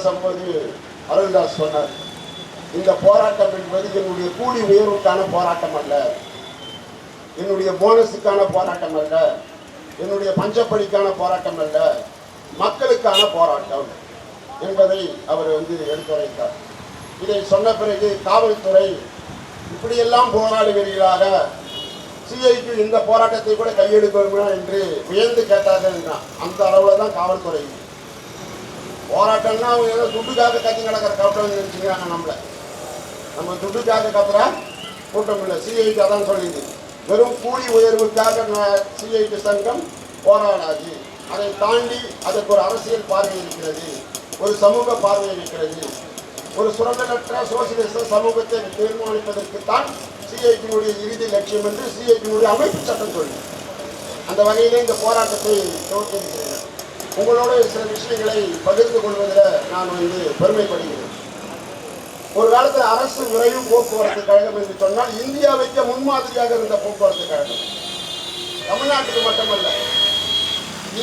பேசும்போது அருள்தாஸ் சொன்னார், இந்த போராட்டம் என்பது என்னுடைய கூலி உயர்வுக்கான போராட்டம் அல்ல, என்னுடைய போனஸுக்கான போராட்டம் அல்ல, என்னுடைய பஞ்சப்படிக்கான போராட்டம் அல்ல, மக்களுக்கான போராட்டம் என்பதை அவர் எடுத்துரைத்தார். இதை சொன்ன பிறகு காவல்துறை இப்படியெல்லாம் போராடுவீர்களாக, சிஐக்கு இந்த போராட்டத்தை கூட கையெடுக்கணுமா என்று வியந்து கேட்டார்கள் என்றான். அந்த அளவில் தான் காவல்துறை. போராட்டம்னா அவங்க ஏதோ துட்டுக்காக கத்தி நடக்கிற கூட்டம் நினைச்சுக்கிறாங்க. நம்ம துட்டுக்காக கத்துற கூட்டம் இல்லை. சிஐக்கு அதான் சொல்லிது, வெறும் கூலி உயர்வுக்காக சிஐடி சங்கம் போராடாது, அதை தாண்டி அதற்கு ஒரு அரசியல் பார்வை இருக்கிறது, ஒரு சமூக பார்வை இருக்கிறது, ஒரு சுரண்டலற்ற சோசியலிச சமூகத்தை தீர்மானிப்பதற்குத்தான் சிஐடியினுடைய இறுதி லட்சியம் என்று சிஐடியினுடைய அமைப்பு சட்டம் சொல்லி அந்த வகையிலே இந்த போராட்டத்தை துவக்கியிருக்கிறேன். உங்களோட சில விஷயங்களை பகிர்ந்து கொள்வதில் நான் பெருமைப்படுகிறேன். ஒரு காலத்தில் அரசு விரைவு போக்குவரத்து கழகம் என்று சொன்னால் இந்தியாவுக்கு முன்மாதிரியாக இருந்த போக்குவரத்து கழகம். தமிழ்நாட்டுக்கு மட்டுமல்ல,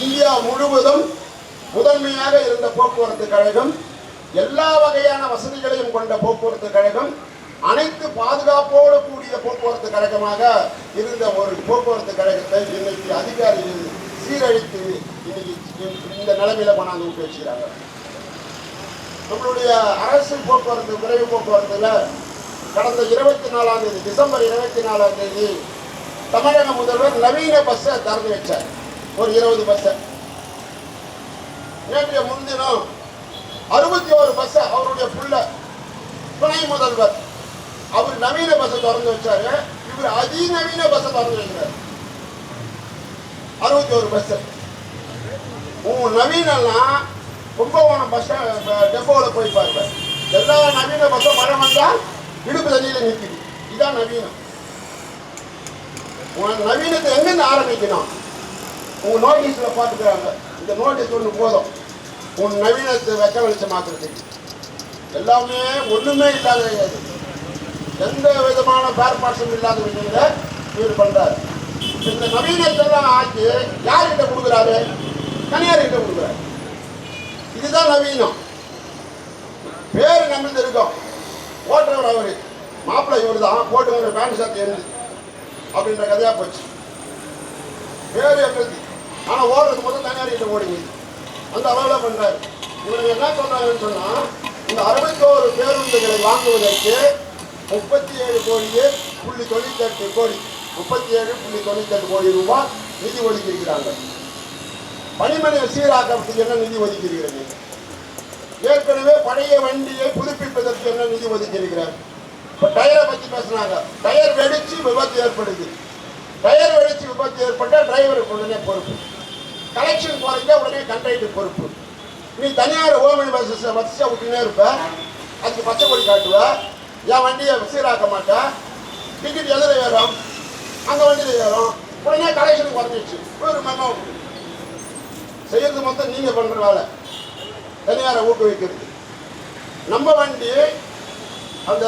இந்தியா முழுவதும் முதன்மையாக இருந்த போக்குவரத்து கழகம், எல்லா வகையான வசதிகளையும் கொண்ட போக்குவரத்து கழகம், அனைத்து பாதுகாப்போடு கூடிய போக்குவரத்து கழகமாக இருந்த ஒரு போக்குவரத்து கழகத்தை இன்னைக்கு அதிகாரிகள் சீரழித்து இன்னைக்கு இந்த நிலைமையில கொண்டாந்து விட்டு வச்சுக்கிறாங்க. நம்மளுடைய அரசு போக்குவரத்து விரைவு போக்குவரத்துல கடந்த 24ஆம் தேதி டிசம்பர் 24ஆம் தேதி தமிழக முதல்வர் நவீன பஸ்ஸை திறந்து வச்சார். ஒரு 20 பஸ்ஸை. நேற்றைய முன்தினம் 61 பஸ்ஸை அவருடைய புள்ள துணை முதல்வர் அவர் நவீன பஸ்ஸை திறந்து வச்சாரு. இவர் அதிநவீன பஸ்ஸை திறந்து வைக்கிறார். 61 பஸ். நவீனம்லாம் கும்பகோணம் பஸ் டெப்போவில் போய் பாருங்க, எல்லா நவீன பஸ்ஸும் மழை வந்தா இடுப்பு தண்ணியில நிற்குது. இதுதான் நவீனம். நவீனத்தை எங்கிருந்து ஆரம்பிக்கணும்? உங்க நோட்டீஸ்ல பார்த்துக்கிறாங்க. இந்த நோட்டீஸ் ஒன்று போதும் உன் நவீனத்தை வெக்க வெளிச்சமாக்குறதுக்கு. எல்லாமே ஒண்ணுமே இல்லாத கிடையாது, எந்த விதமான பேர் பார்ட்ஸும் இல்லாத விஷயங்களை இவர் பண்றாரு. இந்த நவீனத்தெல்லாம் ஆக்கி யார்கிட்ட கொடுக்குறாரு? தனியார் கிட்ட கொடுக்குறாரு. இதுதான் நவீனம். பேரு நம்பிந்து இருக்கும். ஓட்டுறவர் அவரு, மாப்பிள்ளை இவர் தான், போட்டு பேண்ட் ஷர்ட் எழுது அப்படின்ற கதையா போச்சு. பேரு எப்படி, ஆனா ஓடுறது முதல் தனியார் கிட்ட ஓடுங்க. அந்த அளவில் பண்றாரு. இவங்க என்ன சொல்றாங்கன்னு சொன்னா, இந்த 61 பேருந்துகளை வாங்குவதற்கு 37,98 கோடி 37,98 கோடி ரூபாய் நிதி ஒதுக்கி இருக்கிறாங்க. பணிமனை சீராக்கத்துக்கு என்ன நிதி ஒதுக்கி இருக்கிறது? ஏற்கனவே பழைய வண்டியை புதுப்பிப்பதற்கு என்ன நிதி ஒதுக்கி இருக்கிறார்? இப்ப டயரை பத்தி பேசினாங்க. டயர் வெடிச்சு விபத்து ஏற்படுது. டயர் வெடிச்சு விபத்து ஏற்பட்டா டிரைவருக்கு உடனே பொறுப்பு, கலெக்ஷன் போறீங்க உடனே கண்டக்டர் பொறுப்பு. நீ தனியார் ஓமனி பஸ் வசதியா விட்டுனே இருப்ப, அதுக்கு பச்சை கொடி காட்டுவ, என் வண்டியை சீராக்க மாட்டா, டிக்கெட் எதிர ஏறும், அங்க வண்டியில ஏறும், உடனே கலெக்ஷன் குறைஞ்சிச்சு. ஒரு மெமோ செய்யறது மொத்தம் நீங்க பண்ற வேலை, தனியாரை ஊக்குவிக்கிறது. நம்ம வண்டி அந்த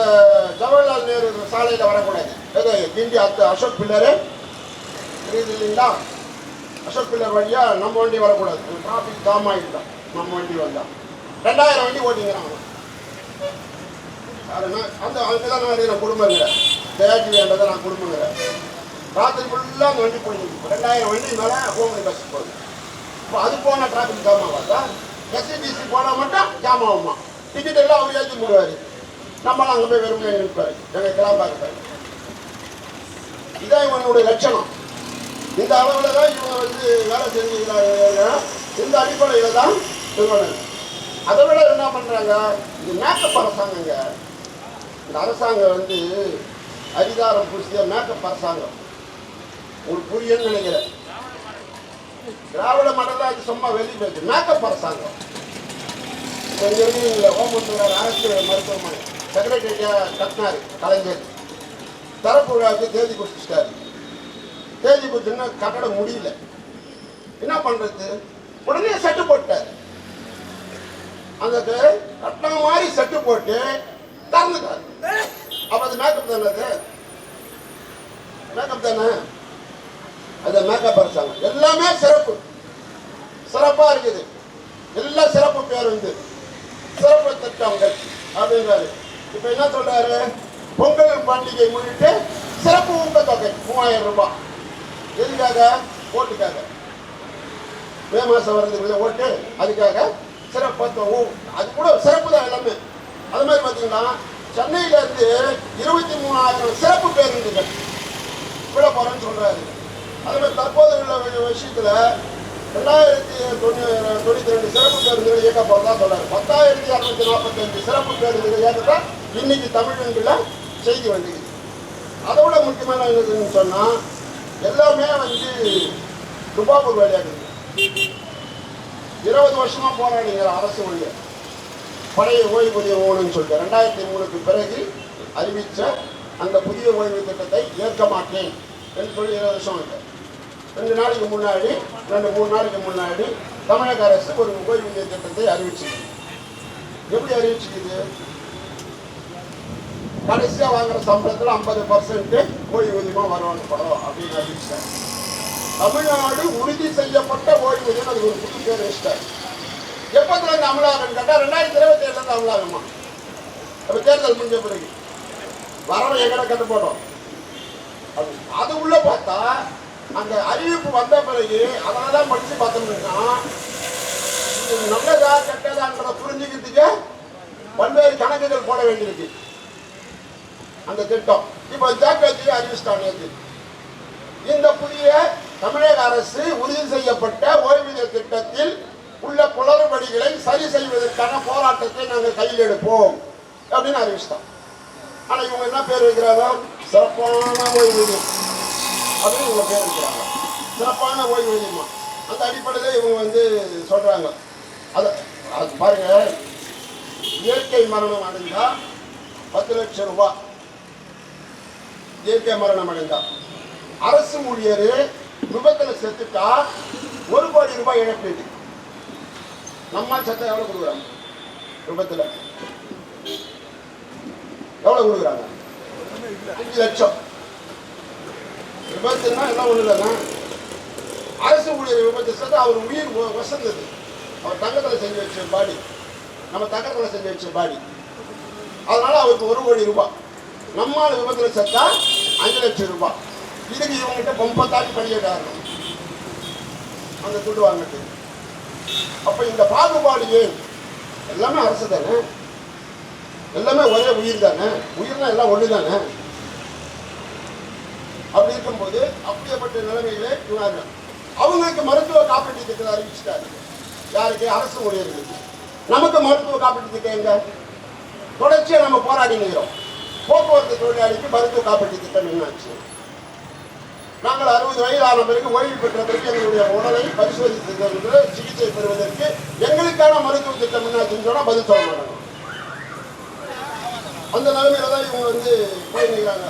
ஜவஹர்லால் நேரு சாலையில வரக்கூடாது. ஏதோ கிண்டி அசோக் பில்லரு தெரியுது இல்லைங்களா, அசோக் பில்லர் வழியா நம்ம வண்டி வரக்கூடாது. டிராபிக் ஜாம் ஆகிட்டோம். நம்ம வண்டி வந்தா 2000 வண்டி ஓட்டிங்கிறாங்க. அந்த அங்கதான் நான் குடும்பங்கிற தேஜி வேண்டதை நான் குடும்பங்கிறேன். ராத்திரி ஃபுல்லாக அந்த வண்டி போயிருக்கு. 2000 வண்டி மேலே ஹோம்லி பஸ் போகுது. இப்போ அது போனால் டிராஃபிக் ஜாம் ஆகாதா? எஸ்சிபிசி போனால் மட்டும் ஜாம் ஆகுமா? டிக்கெட் எல்லாம் அவர் ஏற்றி போடுவார், நம்மளாம் அங்கே போய் வெறும் நிற்பார், எங்கள் கிளம்பாக்க. இதான் இவனுடைய லட்சணம். இந்த அளவில் தான் இவங்க வேலை செஞ்சுக்கிறாங்க. இந்த அடிப்படையில் தான் நிறுவனம். அதை விட என்ன பண்ணுறாங்க, இது மேக்கப் அரசாங்கங்க. இந்த அரசாங்கம் அதிகாரம் புரிசிய மேக்கப் அரசாங்கம். உங்களுக்கு புரியுன்னு நினைக்கிறேன். திராவிட மண்டலம் அது சும்மா வெளியே போயிடுச்சு. மேக்கப் அரசாங்கம். ஓமந்தூரார் அரசு மருத்துவமனை செக்ரட்டரியா கட்டினாரு கலைஞர். திறப்பு விழாவுக்கு தேதி குறிச்சிட்டாரு. தேதி குறிச்சுன்னா கட்டடம் முடியல. என்ன பண்றது? உடனே செட்டு போட்டாரு. அந்த கட்டணம் மாதிரி செட்டு போட்டு திறந்துட்டாரு. அப்ப அது மேக்கப் தானே? அது மேக்கப் தானே? அது மேக்கப் அரசாங்கம். எல்லாமே சிறப்பு, சிறப்பா இருக்குது. எல்லா சிறப்பு பேர் சிறப்பு திட்டங்கள் அப்படிங்கிறாரு. இப்ப என்ன சொல்றாரு? பொங்கல் பண்டிகை முன்னிட்டு சிறப்பு ஊக்கத்தொகை 3000 ரூபாய். எதுக்காக? ஓட்டுக்காக. மே மாசம் வருது ஓட்டு, அதுக்காக சிறப்பு. அது கூட சிறப்பு தான் எல்லாமே. அது மாதிரி பார்த்தீங்கன்னா சென்னையில இருந்து 23,000 சிறப்பு பேருந்துகள் விட போறேன்னு சொல்றாரு. அது மாதிரி தற்போது உள்ள விஷயத்துல 2092 சிறப்பு பேருந்துகள் இயக்க போறதா சொல்றாரு. 10,245 சிறப்பு பேருந்துகள் இயக்கத்தான் இன்னைக்கு தமிழ்நாட்டுல செய்தி வந்துக்குது. அதை விட முக்கியமான என்னதுன்னு சொன்னா எல்லாமே துபாக்கூர் வேலையாகுது. 20 வருஷமா போராடிங்கிற அரசு ஊழியர் பழைய ஓய்வூதியம் ஓய்வுன்னு சொல்லிட்டு 2003க்கு பிறகு அறிவித்த அந்த புதிய ஓய்வு திட்டத்தை ஏற்க மாட்டேன் என்று சொல்லி 20 வருஷம் இல்லை. 2 நாளைக்கு முன்னாடி 3 நாளைக்கு முன்னாடி தமிழக அரசு ஒரு ஓய்வூதிய திட்டத்தை அறிவிச்சுது. எப்படி அறிவிச்சுக்குது? கடைசியா வாங்குற சம்பளத்துல 50% ஓய்வூதியமா வருவாங்கப்படும் அப்படின்னு அறிவிச்சாங்க. தமிழ்நாடு உறுதி செய்யப்பட்ட ஓய்வூதியம் அது ஒரு புது பேர் வச்சிட்டார். எப்பத்துல இருந்து அமலாகும் கேட்டா 2027 இருந்து அமலாகுமா? அப்ப தேர்தல் முடிஞ்ச பிறகு வரவை எங்கட கட்டு போட்டோம். அது உள்ள பார்த்தா அந்த அறிவிப்பு வந்த பிறகு அதனாலதான் படிச்சு பார்த்தோம்னா நல்லதா கெட்டதான்றத புரிஞ்சுக்கிறதுக்கு பல்வேறு கணக்குகள் போட வேண்டியிருக்கு. அந்த திட்டம் இப்ப ஜாக்கிரதையை அறிவிச்சிட்டாங்க. இந்த புதிய தமிழக அரசு உறுதி செய்யப்பட்ட ஓய்வூதிய திட்டத்தில் உள்ள குளறுபடிகளை சரி செய்வதற்கான போராட்டத்தை நாங்கள் கையில் எடுப்போம் அப்படின்னு அறிவிச்சிட்டோம். ஆனா இவங்க என்ன பேர் வைக்கிறாங்க? சிறப்பான ஓய்வூதியம் அப்படின்னு இவங்க பேர் வைக்கிறாங்க. சிறப்பான ஓய்வூதியமா அந்த அடிப்படையில் இவங்க சொல்றாங்க. அது பாருங்க, இயற்கை மரணம் அடைந்தா 10 லட்சம் ரூபாய். இயற்கை மரணம் அடைந்தா அரசு ஊழியர் விபத்துல செத்துட்டா 1 கோடி ரூபாய் இழப்பீடு. நம்ம சட்டம் எவ்வளவு கொடுக்குறாங்க? விபத்துல எவ்வளவு கொடுக்குறாங்க? 5 லட்சம். விபத்துனா எல்லாம் ஒண்ணு இல்லைன்னா அரசு ஊழியர் விபத்து செத்து அவர் உயிர் வசந்தது. அவர் தங்கத்தில் செஞ்சு வச்ச பாடி, நம்ம தங்கத்தில் செஞ்சு வச்ச பாடி. அதனால அவருக்கு 1 கோடி ரூபாய். நம்மால் விபத்தில் செத்தா 5 லட்சம் ரூபாய். இதுக்கு இவங்ககிட்ட பொம்பத்தாட்டி பண்ணிட்டாரு அந்த துண்டு வாங்கிட்டு. அப்ப இந்த பாகுபாடு ஏன்? எல்லாமே அரசு தானே, எல்லாமே ஒரே உயிர் தானே, உயிர்னா எல்லாம் ஒண்ணு தானே. அப்படி இருக்கும்போது அப்படியேப்பட்ட நிலைமையிலே இவங்க அவங்களுக்கு மருத்துவ காப்பீட்டு திட்டத்தை அறிவிச்சிட்டாரு. யாருக்கு? அரசு ஊழியர்களுக்கு. நமக்கு மருத்துவ காப்பீட்டு திட்டம் எங்க? தொடர்ச்சியா நம்ம போராடி நிற்கிறோம். போக்குவரத்து தொழிலாளிக்கு மருத்துவ காப்பீட்டு திட்டம் என்னாச்சு? நாங்கள் 60 வயதான பிறகு ஓய்வு பெற்ற பிறகு எங்களுடைய உடலை பரிசோதித்து சிகிச்சை பெறுவதற்கு எங்களுக்கான மருத்துவ திட்டம் என்னாச்சுன்னு சொன்னா பதில் சொல்ல மாட்டாங்க. அந்த நிலைமையில தான் இவங்க போயிருக்கிறாங்க.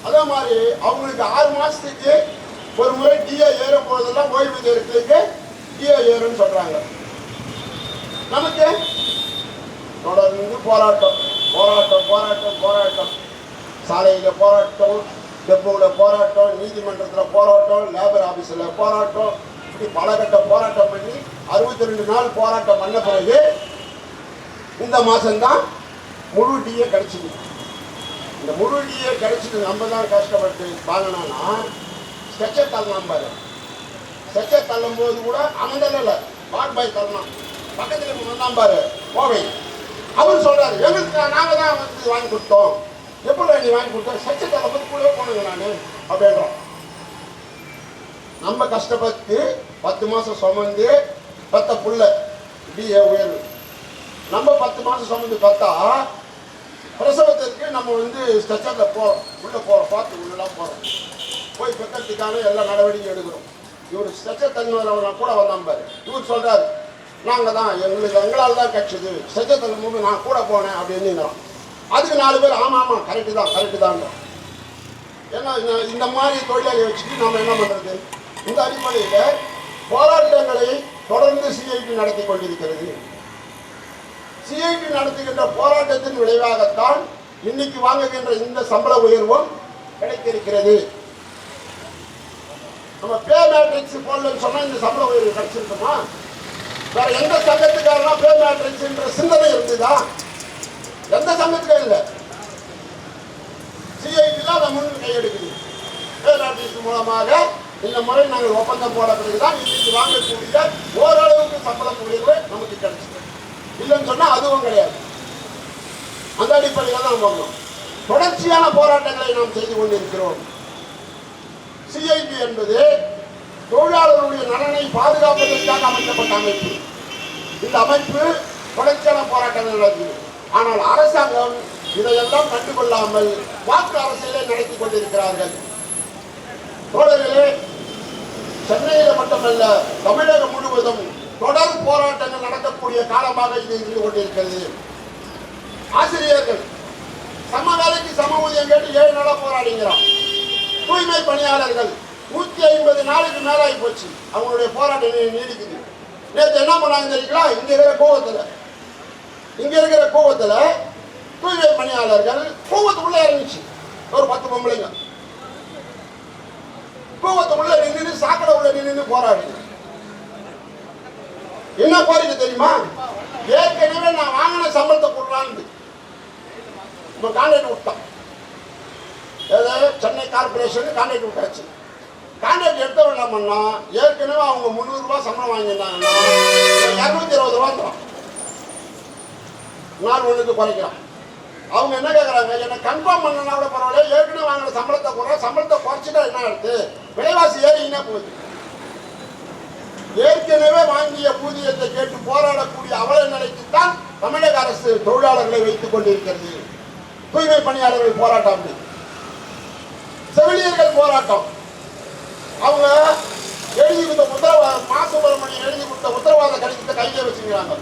அதே மாதிரி அவங்களுக்கு 6 மாசத்துக்கு ஒரு முறை டிஏ ஏறும் போதெல்லாம் ஓய்வூதியர்களுக்கு டிஏ ஏறுன்னு சொல்றாங்க. நமக்கு தொடர்ந்து போராட்டம் போராட்டம் போராட்டம் போராட்டம். சாலையில போராட்டம், டெப்போல போராட்டம், நீதிமன்றத்தில் போராட்டம், லேபர் ஆபீஸ்ல போராட்டம், இப்படி பல கட்ட போராட்டம் பண்ணி 62 நாள் போராட்டம் பண்ண பிறகு இந்த மாசம்தான் முழு டிஏ கிடைச்சிது. இந்த முழு டிஏ கிடைச்சிட்டு நம்ம தான் கஷ்டப்பட்டு வாங்கினோம்னா ஸ்ட்ரெச்சர் தள்ளலாம் பாரு. ஸ்ட்ரெச்சர் தள்ளும் போது கூட அமர்ந்தல வாட் பாய் தள்ளலாம். பக்கத்துல வந்தான் பாரு கோவை. அவர் சொல்றாரு, எங்களுக்கு நாங்க தான் வாங்கி கொடுத்தோம். எப்படி நீ வாங்கி கொடுத்தோம்? ஸ்ட்ரெச்சர் தள்ளும் போது கூட போனது நானு அப்படின்றோம். நம்ம கஷ்டப்பட்டு 10 மாசம் சுமந்து பத்த புள்ள டிஏ உயர்வு. நம்ம 10 மாசம் சுமந்து பார்த்தா பிரசவத்திற்கு நம்ம ஸ்ட்ரெச்சர்ல போறோம், உள்ள போறோம், பார்த்து உள்ளலாம் போறோம், போய் பெக்கத்துக்கான எல்லா நடவடிக்கையும் எடுக்கிறோம். இவர் ஸ்ட்ரெச்சர் தண்ணி கூட வந்தான் பாரு. இவர் சொல்றாரு, நாங்க தான் எங்களால் தான் கிடைச்சது, ஸ்ட்ரெச்சர் தள்ளும் போது நான் கூட போனேன் அப்படின்னு. அதுக்கு 4 பேர் ஆமா ஆமா கரெக்டு தான். ஏன்னா இந்த மாதிரி தொழிலாளி வச்சுட்டு நம்ம என்ன பண்றது? இந்த அடிப்படையில போராட்டங்களை தொடர்ந்து சிஐடி நடத்தி கொண்டிருக்கிறது. சிஐடி நடத்துகின்ற போராட்டத்தின் விளைவாகத்தான் இன்னைக்கு வாங்குகின்ற இந்த சம்பள உயர்வும் கிடைத்திருக்கிறது. நம்ம பே மேட்ரிக்ஸ் போடலன்னு சொன்னா இந்த சம்பள உயர்வு கிடைச்சிருக்குமா? வேற எந்த சங்கத்துக்காரனா பே மேட்ரிக்ஸ் என்ற சிந்தனை இருந்துதா? எந்த சங்கத்துக்கும் இல்லை. சிஐடி தான் அதை முன் கையெடுக்குது. பே மேட்ரிக்ஸ் மூலமாக இந்த முறை நாங்கள் ஒப்பந்தம் போட பிறகுதான் இன்னைக்கு வாங்கக்கூடிய ஓரளவுக்கு சம்பளம் உயர்வு நமக்கு கிடைச்சது. இல்லைன்னு சொன்னா அதுவும் கிடையாது. அந்த அடிப்படையில் தான் போகணும். தொடர்ச்சியான போராட்டங்களை நாம் செய்து கொண்டிருக்கிறோம். சிஐடி என்பது தொழிலாளர்களுடைய நலனை பாதுகாப்பதற்காக அமைக்கப்பட்ட அமைப்பு. இந்த அமைப்பு தொடர்ச்சியான போராட்டங்கள் நடக்குது. ஆனால் அரசாங்கம் இதையெல்லாம் கண்டுகொள்ளாமல் வாக்கு அரசியலை நடத்தி கொண்டிருக்கிறார்கள். தோழர்களே, சென்னையில் மட்டுமல்ல தமிழகம் முழுவதும் தொடர் போராட்டங்கள் நடக்கக்கூடிய காலமாக இது இருந்து கொண்டிருக்கிறது. ஆசிரியர்கள் சம வேலைக்கு சம ஊதியம் கேட்டு 7 நாளா போராடுகிறான். தூய்மை பணியாளர்கள் 150 நாளுக்கு மேலாகி போச்சு அவங்களுடைய போராட்டம் நீடிக்குது. நேற்று என்ன பண்ணாங்க தெரியுங்களா? இங்க இருக்கிற கோவத்துல தூய்மை பணியாளர்கள் கோவத்துக்குள்ள இறங்கிச்சு. ஒரு 10 பொம்பளைங்க கோவத்தை உள்ள நின்று சாக்கடை உள்ள நின்று போராடுங்க. என்ன கோரிக்கை தெரியுமா? ஏற்கனவே நான் வாங்கின சம்பளத்தை கொடுறான்னு கான்ட்ராக்ட் விட்டான். சென்னை கார்பரேஷன் கான்ட்ராக்ட் விட்டாச்சு. கான்ட்ராக்ட் எடுத்தவன் என்ன பண்ணா, ஏற்கனவே அவங்க 300 ரூபாய் சம்பளம் வாங்கியிருந்தாங்கன்னா 220 ரூபா தரும். நாள் ஒன்றுக்கு குறைக்கிறான். அவங்க என்ன கேட்குறாங்க, என்னை கன்ஃபார்ம் பண்ணனா கூட பரவாயில்ல, ஏற்கனவே வாங்கின சம்பளத்தை குறை, சம்பளத்தை குறைச்சிட்டா என்ன எடுத்து விலைவாசி ஏறிங்கன்னா போகுது. ஏற்கனவே வாங்கிய ஊதியத்தை கேட்டு போராடக்கூடிய அவல நிலைக்குத்தான் தமிழக அரசு தொழிலாளர்களை வைத்துக் கொண்டிருக்கிறது. தூய்மை பணியாளர்கள் போராட்டம், செவிலியர்கள் போராட்டம். அவங்க எழுதி கொடுத்த உத்தரவாதம், மா சுப்பிரமணியன் எழுதி கொடுத்த உத்தரவாத கடிதத்தை கையில வச்சுக்கிறாங்க.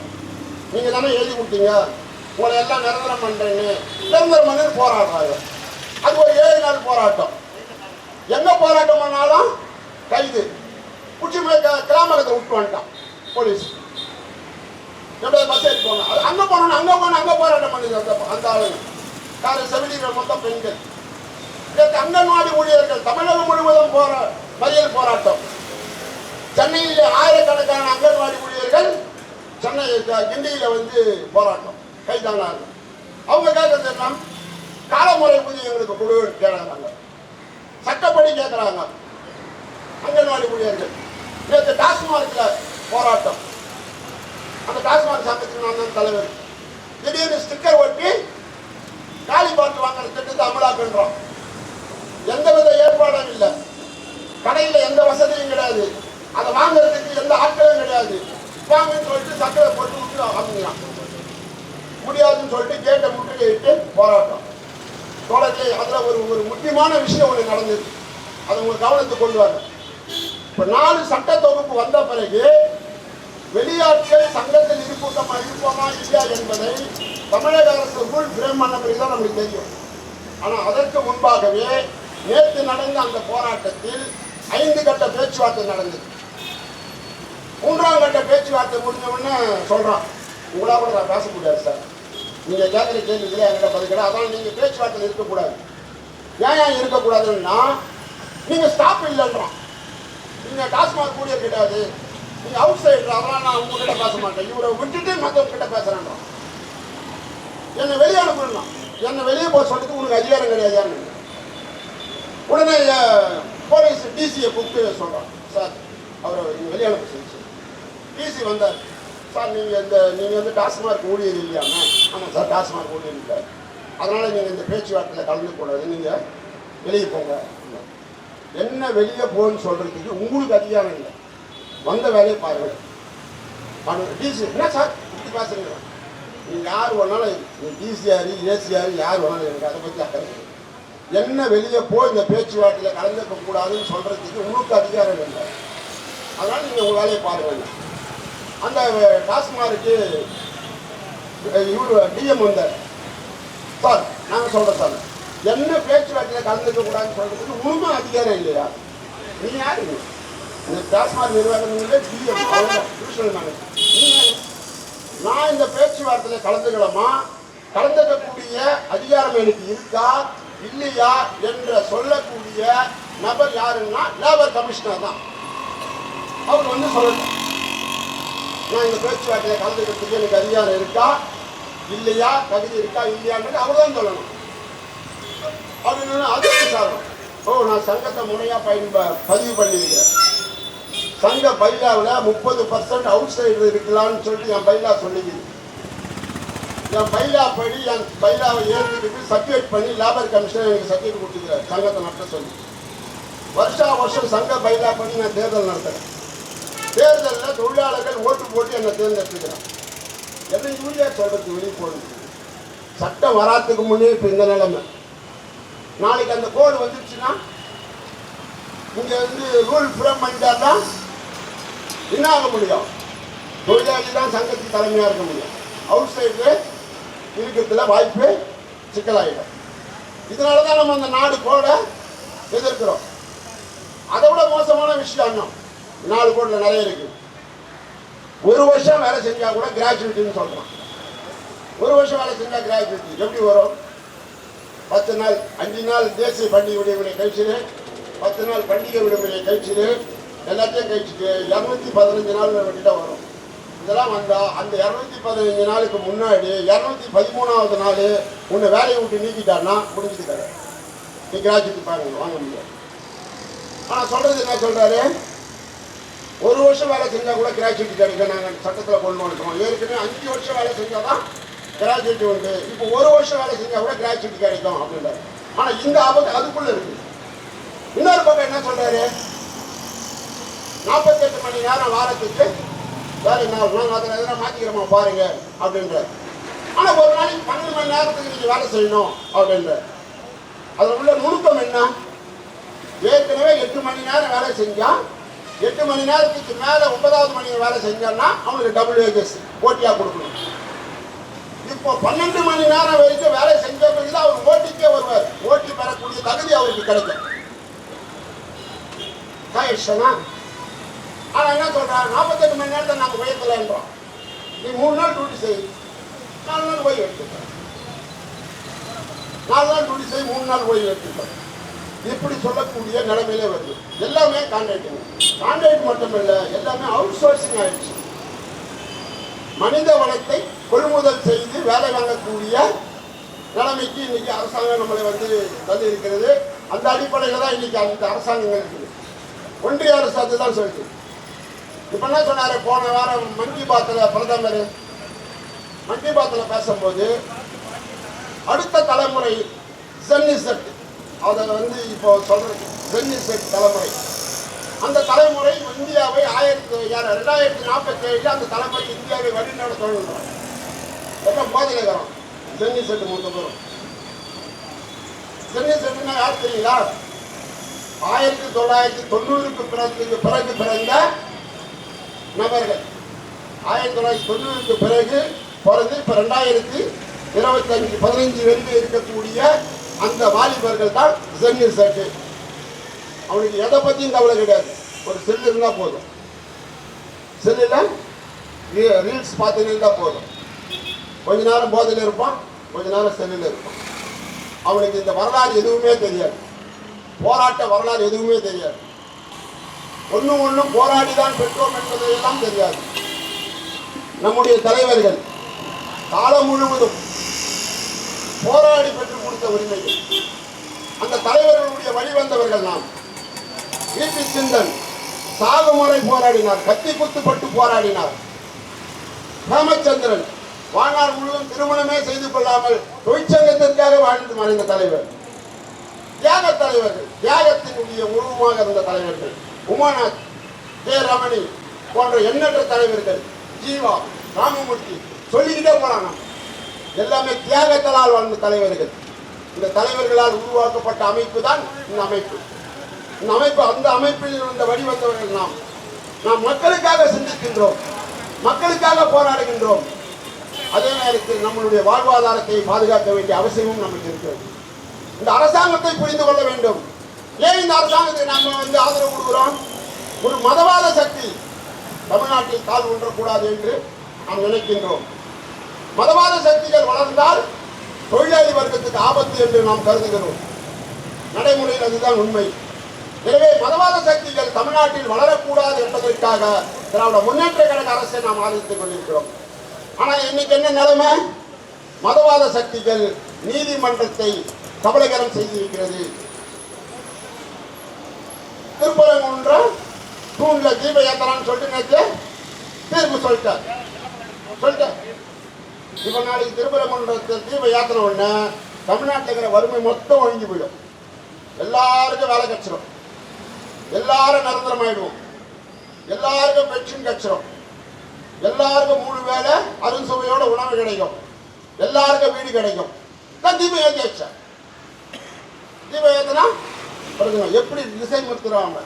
நீங்க தானே எழுதி கொடுத்தீங்க, உங்களை எல்லாம் நிரந்தரம் பண்றேன்னு நிரந்தரம் பண்ணு போராடுறாங்க. அது ஒரு 7 நாள் போராட்டம். எங்க போராட்டம் பண்ணாலும் கைது. குச்சி கிராமத்தை விட்டு வந்துட்டான் போலீஸ். எப்படியாவது பஸ் ஏறி போங்க, அங்க போனோம் அங்க போராட்டம் பண்ணுது அந்த ஆளுங்க. கார செவிலியர்கள் மொத்தம் பெண்கள். அங்கன்வாடி ஊழியர்கள் தமிழகம் முழுவதும் மறியல் போராட்டம். சென்னையில் ஆயிரக்கணக்கான அங்கன்வாடி ஊழியர்கள் சென்னை கிண்டியில வந்து போராட்டம் கைதானாங்க. அவங்க கேட்கறது என்ன? காலமுறை ஊதியங்களுக்கு கொடு கேட்கறாங்க, சட்டப்படி கேட்கறாங்க அங்கன்வாடி ஊழியர்கள். நேற்று டாஸ்மார்க்ல போராட்டம். அந்த டாஸ்மார்க் சங்கத்துக்கு நான் தான் தலைவர். திடீர்னு ஸ்டிக்கர் ஒட்டி காலி பாட்டு வாங்குற திட்டத்தை அமலாக்குன்றோம். எந்தவித ஏற்பாடும் இல்லை, கடையில் எந்த வசதியும் கிடையாது, அதை வாங்குறதுக்கு எந்த ஆட்களும் கிடையாது. வாங்கன்னு சொல்லிட்டு சக்கரை போட்டு விட்டு வாங்கிக்கலாம். முடியாதுன்னு சொல்லிட்டு கேட்டை முற்றுகையிட்டு போராட்டம். தோழர்களே, அதுல ஒரு முக்கியமான விஷயம் ஒன்று நடந்தது, அதை உங்க கவனத்துக்கு கொண்டு வர. இப்ப 4 சட்ட தொகுப்பு வந்த பிறகு வெளியாட்கள் சங்கத்தில் இருப்போமா இல்லையா என்பதை தமிழக அரசு ரூல் ஃப்ரேம் பண்ண பிறகுதான் நமக்கு தெரியும். ஆனா அதற்கு முன்பாகவே நேற்று நடந்த அந்த போராட்டத்தில் 5 கட்ட பேச்சுவார்த்தை நடந்தது. 3ஆம் கட்ட பேச்சுவார்த்தை முடிஞ்ச உடனே சொல்றான், உங்களா கூட நான் பேச முடியாது சார், நீங்க கேட்கிற கேள்விகளே என்கிட்ட பதில், அதனால நீங்க பேச்சுவார்த்தையில் இருக்கக்கூடாது. ஏன் இருக்கக்கூடாதுன்னா, நீங்க ஸ்டாப் இல்லைன்றான். நீங்க டாஸ்மாக் ஊழியர் கிடையாது, நீங்க அவுட் சைடர், அதனால நான் உங்ககிட்ட பேச மாட்டேன், இவரை விட்டுட்டு மற்றவங்க கிட்ட பேசுறேன்றான். என்னை வெளியே அனுப்பலாம், என்னை வெளியே போக சொல்லிட்டு உனக்கு அதிகாரம் கிடையாது. உடனே போலீஸ் டிசியை கூப்பிட்டு சொல்றான், சார் அவரை வெளியே அனுப்ப சொல்லி. டிசி வந்தார், சார் நீங்கள் வந்து டாஸ்மார்க் ஊழியர் இல்லையாங்க? ஆமாம் சார், டாஸ்மார்க் ஊழியர் இல்லை, அதனால நீங்கள் இந்த பேச்சுவார்த்தையில் கலந்துக்கூடாது, நீங்கள் வெளியே போங்க. என்ன வெளியே போன்னு சொல்றதுக்கு உங்களுக்கு அதிகாரம் இல்லை, வந்த வேலையை பாருங்கள். டிசி என்ன சார் இப்படி பேசுறீங்க? நீங்கள் யார் வேணாலும், டிசிஆர் ஏசிஆர் யார் வேணாலும், எனக்கு அதை பற்றி அக்கறை. என்ன வெளியே போய் இந்த பேச்சுவார்த்தையில் கலந்துக்க கூடாதுன்னு சொல்றதுக்கு உங்களுக்கு அதிகாரம் இல்லை, அதனால நீங்கள் உங்கள் வேலையை பாருங்க. அந்த டாஸ்மார்க்கு இவர் டிஎம் வந்தார், சார் நாங்கள் சொல்கிறோம் சார், என்ன பேச்சுவார்த்தையில் கலந்துக்க கூடாதுன்னு சொல்றதுக்கு உண்மை அதிகாரம் இல்லையா? நீ யாருங்க? இந்த டாஸ்மாக் நிர்வாகங்களே டிஎம் டிவிஷனல் மேனேஜர். நீங்கள் நான் இந்த பேச்சுவார்த்தையில் கலந்துக்கலாமா, கலந்துக்கக்கூடிய அதிகாரம் எனக்கு இருக்கா இல்லையா என்ற சொல்லக்கூடிய நபர் யாருன்னா லேபர் கமிஷனர் தான். அவர் வந்து சொல்லட்டும், நான் இந்த பேச்சுவார்த்தையை கலந்துக்கிறதுக்கு எனக்கு அதிகாரம் இருக்கா இல்லையா, தகுதி இருக்கா இல்லையான்றது அவர் தான் சொல்லணும். அப்படின்னு அதுக்கு சாரம். நான் சங்கத்தை முறையா பதிவு பண்ணியிருக்கிறேன். சங்க பைலாவில் 30% அவுட் சைடு இருக்கலாம்னு சொல்லிட்டு என் பைலா சொல்லிக்குது. என் பைலா படி என் பைலாவை ஏற்றுக்கிட்டு சர்டிஃபிகேட் பண்ணி லேபர் கமிஷனர் எனக்கு சர்டிஃபிகேட் கொடுத்துக்கிறார் சங்கத்தை நடத்த சொல்லி. வருஷம் சங்க பைலா படி நான் தேர்தல் நடத்துகிறேன். தேர்தலில் தொழிலாளர்கள் ஓட்டு போட்டு என்னை தேர்ந்தெடுத்துக்கிறான். எல்லாம் யூரியா சொல்றதுக்கு வெளியே போடுது. சட்டம் வராதுக்கு முன்னே இப்போ இந்த நிலைமை. நாளைக்கு அந்த கோடு வந்துடுச்சுன்னா இங்கே வந்து ரூல் ஃப்ரேம் பண்ணிட்டாதான் என்ன ஆக முடியும்? தொழிலாளி தான் சங்கத்துக்கு தலைமையாக இருக்க முடியும். அவுட் சைடு இருக்கிறதுல வாய்ப்பு சிக்கலாயிடும். இதனால தான் நம்ம அந்த நாடு கோட எதிர்க்கிறோம். அதை விட மோசமான விஷயம் இன்னும் 4 கோடில் நிறைய இருக்கு. 1 வருஷம் வேலை செஞ்சா கூட கிராஜுவேட்டின்னு சொல்றோம். 1 வருஷம் வேலை செஞ்சா கிராஜுவேட்டி எப்படி வரும்? 10 நாள் 5 நாள் தேசிய பண்டிகை விடுமுறை கழிச்சுது, 10 நாள் பண்டிகை விடுமுறை கழிச்சுது, எல்லாத்தையும் கழிச்சுட்டு 215 நாள் விட்டுட்டா வரும். இதெல்லாம் வந்தா அந்த 215 நாளுக்கு முன்னாடி 213வது நாள் உன்னை வேலையை விட்டு நீக்கிட்டான்னா முடிஞ்சது கடை. நீ கிராஜுவேட்டி பாருங்க வாங்க முடியாது. ஆனால் சொல்றது என்ன சொல்றாரு? 1 வருஷம் வேலை செஞ்சா கூட கிராஜுவேட்டி கிடைக்கும். நாங்கள் சட்டத்தில் கொண்டு வந்துட்டோம். ஏற்கனவே 5 வருஷம் வேலை செஞ்சால் தான் கிராஜுவேட்டி உண்டு. இப்போ 1 வருஷம் வேலை செஞ்சா கூட கிராஜுவேட்டி கிடைக்கும் அப்படின்றாரு. ஆனால் இந்த ஆபத்து அதுக்குள்ள இருக்கு. இன்னொரு பக்கம் என்ன சொல்றாரு? 48 மணி நேரம் வாரத்துக்கு வேலை நாள் அதில் எதனா மாற்றிக்கிறோமா பாருங்க அப்படின்றார். ஆனால் ஒரு நாளைக்கு 12 மணி நேரத்துக்கு நீங்கள் வேலை செய்யணும் அப்படின்றார். அதில் உள்ள நுணுக்கம் என்ன? ஏற்கனவே 8 மணி நேரம் வேலை செஞ்சா 8 மணி நேரத்துக்கு மேலே 9வது மணி வேலை செஞ்சான்னா அவனுக்கு டபுள் வேஜஸ் ஓட்டியாக கொடுக்கணும். இப்போ 12 மணி நேரம் வரைக்கும் வேலை செஞ்ச பிறகு அவர் ஓட்டிக்கே வருவார். ஓட்டி பெறக்கூடிய தகுதி அவருக்கு கிடைக்கும். ஆனா என்ன சொல்றாங்க? 48 மணி நேரத்தை நாங்கள் உயர்த்தலன்றோம். நீ 3 நாள் டியூட்டி செய், 4 நாள் ஓய்வு எடுத்துக்க. 4 நாள் டியூட்டி செய், 3 நாள் ஓய்வு எடுத்துக்க. இப்படி சொல்லக்கூடிய நிலைமையிலே வருது. எல்லாமே கான்ட்ராக்டிங். கான்ட்ராக்ட் மட்டும் இல்லை, எல்லாமே அவுட் சோர்சிங் ஆயிடுச்சு. மனித வளத்தை கொள்முதல் செய்து வேலை வாங்கக்கூடிய நிலைமைக்கு இன்னைக்கு அரசாங்கம் நம்மளை தள்ளி இருக்கிறது. அந்த அடிப்படையில் தான் இன்னைக்கு அந்த அரசாங்கங்கள் இருக்குது. ஒன்றிய அரசு அதுதான் சொல்லுது. இப்ப என்ன சொன்னாரு? போன வாரம் மன் கி பாத்தில் பிரதமர் மன் கி பாத்தில் பேசும்போது அடுத்த தலைமுறை ஜென்னிசெட் அதை இப்போ சொல்றது ஜென்னிசெட் தலைமுறை. அந்த தலைமுறை இந்தியாவை 2047 அந்த தலைமுறை இந்தியாவை வழிநடத்தணும். எல்லாம் போதிலகரம் ஜென்னிசெட் மூத்த பேரும். ஜென்னிசெட்னா யார் தெரியுங்களா? 1990க்கு பிறகு பிறந்த நபர்கள். 1990க்கு பிறகு பிறந்து இப்போ 2015 வரைக்கும் இருக்கக்கூடிய அந்த வாலிபர்கள் தான் ஜென்னிசெட். அவனுக்கு எதை பற்றியும் கவலை கிடையாது. ஒரு செல்லு இருந்தால் போதும். செல்லில் ரீல்ஸ் பார்த்துன்னு இருந்தால் போதும். கொஞ்ச நேரம் போதையில் இருப்பான், கொஞ்ச நேரம் செல்லில் இருப்பான். அவனுக்கு இந்த வரலாறு எதுவுமே தெரியாது. போராட்ட வரலாறு எதுவுமே தெரியாது. ஒன்றும் போராடி தான் பெற்றோம் என்பதையெல்லாம் தெரியாது. நம்முடைய தலைவர்கள் காலம் முழுவதும் போராடி பெற்றுக் கொடுத்த உரிமைகள். அந்த தலைவர்களுடைய வழிவந்தவர்கள் நாம். வி.பி. சிந்தன் சாகுமுறை போராடினார், கத்தி குத்துப்பட்டு போராடினார். ராமச்சந்திரன் வாழ்நாள் முழுவதும் திருமணமே செய்து கொள்ளாமல் தொழிற்சங்கத்திற்காக வாழ்ந்து மறைந்த தலைவர். தியாக தலைவர்கள், தியாகத்தினுடைய உருவமாக இருந்த தலைவர்கள். உமாநாத், கே. ரமணி போன்ற எண்ணற்ற தலைவர்கள், ஜீவா, ராமமூர்த்தி, சொல்லிக்கிட்டே போறாங்க. எல்லாமே தியாகத்தால் வாழ்ந்த தலைவர்கள். இந்த தலைவர்களால் உருவாக்கப்பட்ட அமைப்பு தான் இந்த அமைப்பு. இந்த அமைப்பு அந்த அமைப்பில் இருந்த வழிவந்தவர்கள் நாம். நாம் மக்களுக்காக சிந்திக்கின்றோம், மக்களுக்காக போராடுகின்றோம். அதே நேரத்தில் நம்மளுடைய வாழ்வாதாரத்தை பாதுகாக்க வேண்டிய அவசியமும் நமக்கு இருக்கிறது. இந்த அரசாங்கத்தை புரிந்து கொள்ள வேண்டும். ஏன் இந்த அரசாங்கத்தை நாம் ஆதரவு கொடுக்கிறோம்? ஒரு மதவாத சக்தி தமிழ்நாட்டில் கால் ஊன்றக்கூடாது என்று நாம் நினைக்கின்றோம். மதவாத சக்திகள் வளர்ந்தால் தொழிலாளி வர்க்கத்துக்கு ஆபத்து என்று நாம் கருதுகிறோம். நடைமுறையில் அதுதான் உண்மை. எனவே மதவாத சக்திகள் தமிழ்நாட்டில் வளரக்கூடாது என்பதற்காக திராவிட முன்னேற்ற கழக அரசை நாம் ஆதரித்துக் கொண்டிருக்கிறோம். ஆனா இன்னைக்கு என்ன நிலைமை? மதவாத சக்திகள் நீதிமன்றத்தை கபலீகரம் செய்திருக்கிறது. திருப்பரங்குன்றம் தூண்ல தீப ஏத்தலாம்னு சொல்லிட்டு நேற்று தீர்ப்பு சொல்லிட்டார். இப்ப நாளைக்கு திருப்பரங்குன்றத்தில் தீப ஏத்தன உடனே தமிழ்நாட்டில் இருக்கிற வறுமை மொத்தம் ஒழிஞ்சு போயிடும். எல்லாருக்கும் வேலை கிடைச்சிடும், எல்லாரும் நிரந்தரமாயிடுவோம், எல்லாருக்கும் பென்ஷன் கிடைச்சிடும், எல்லாருக்கும் 3 வேளை அறுசுவையோட உணவு கிடைக்கும், எல்லாருக்கும் வீடு கிடைக்கும். தீபம் ஏற்றி வச்ச தீபம் ஏத்தனா எப்படி திசை முத்துறாங்க?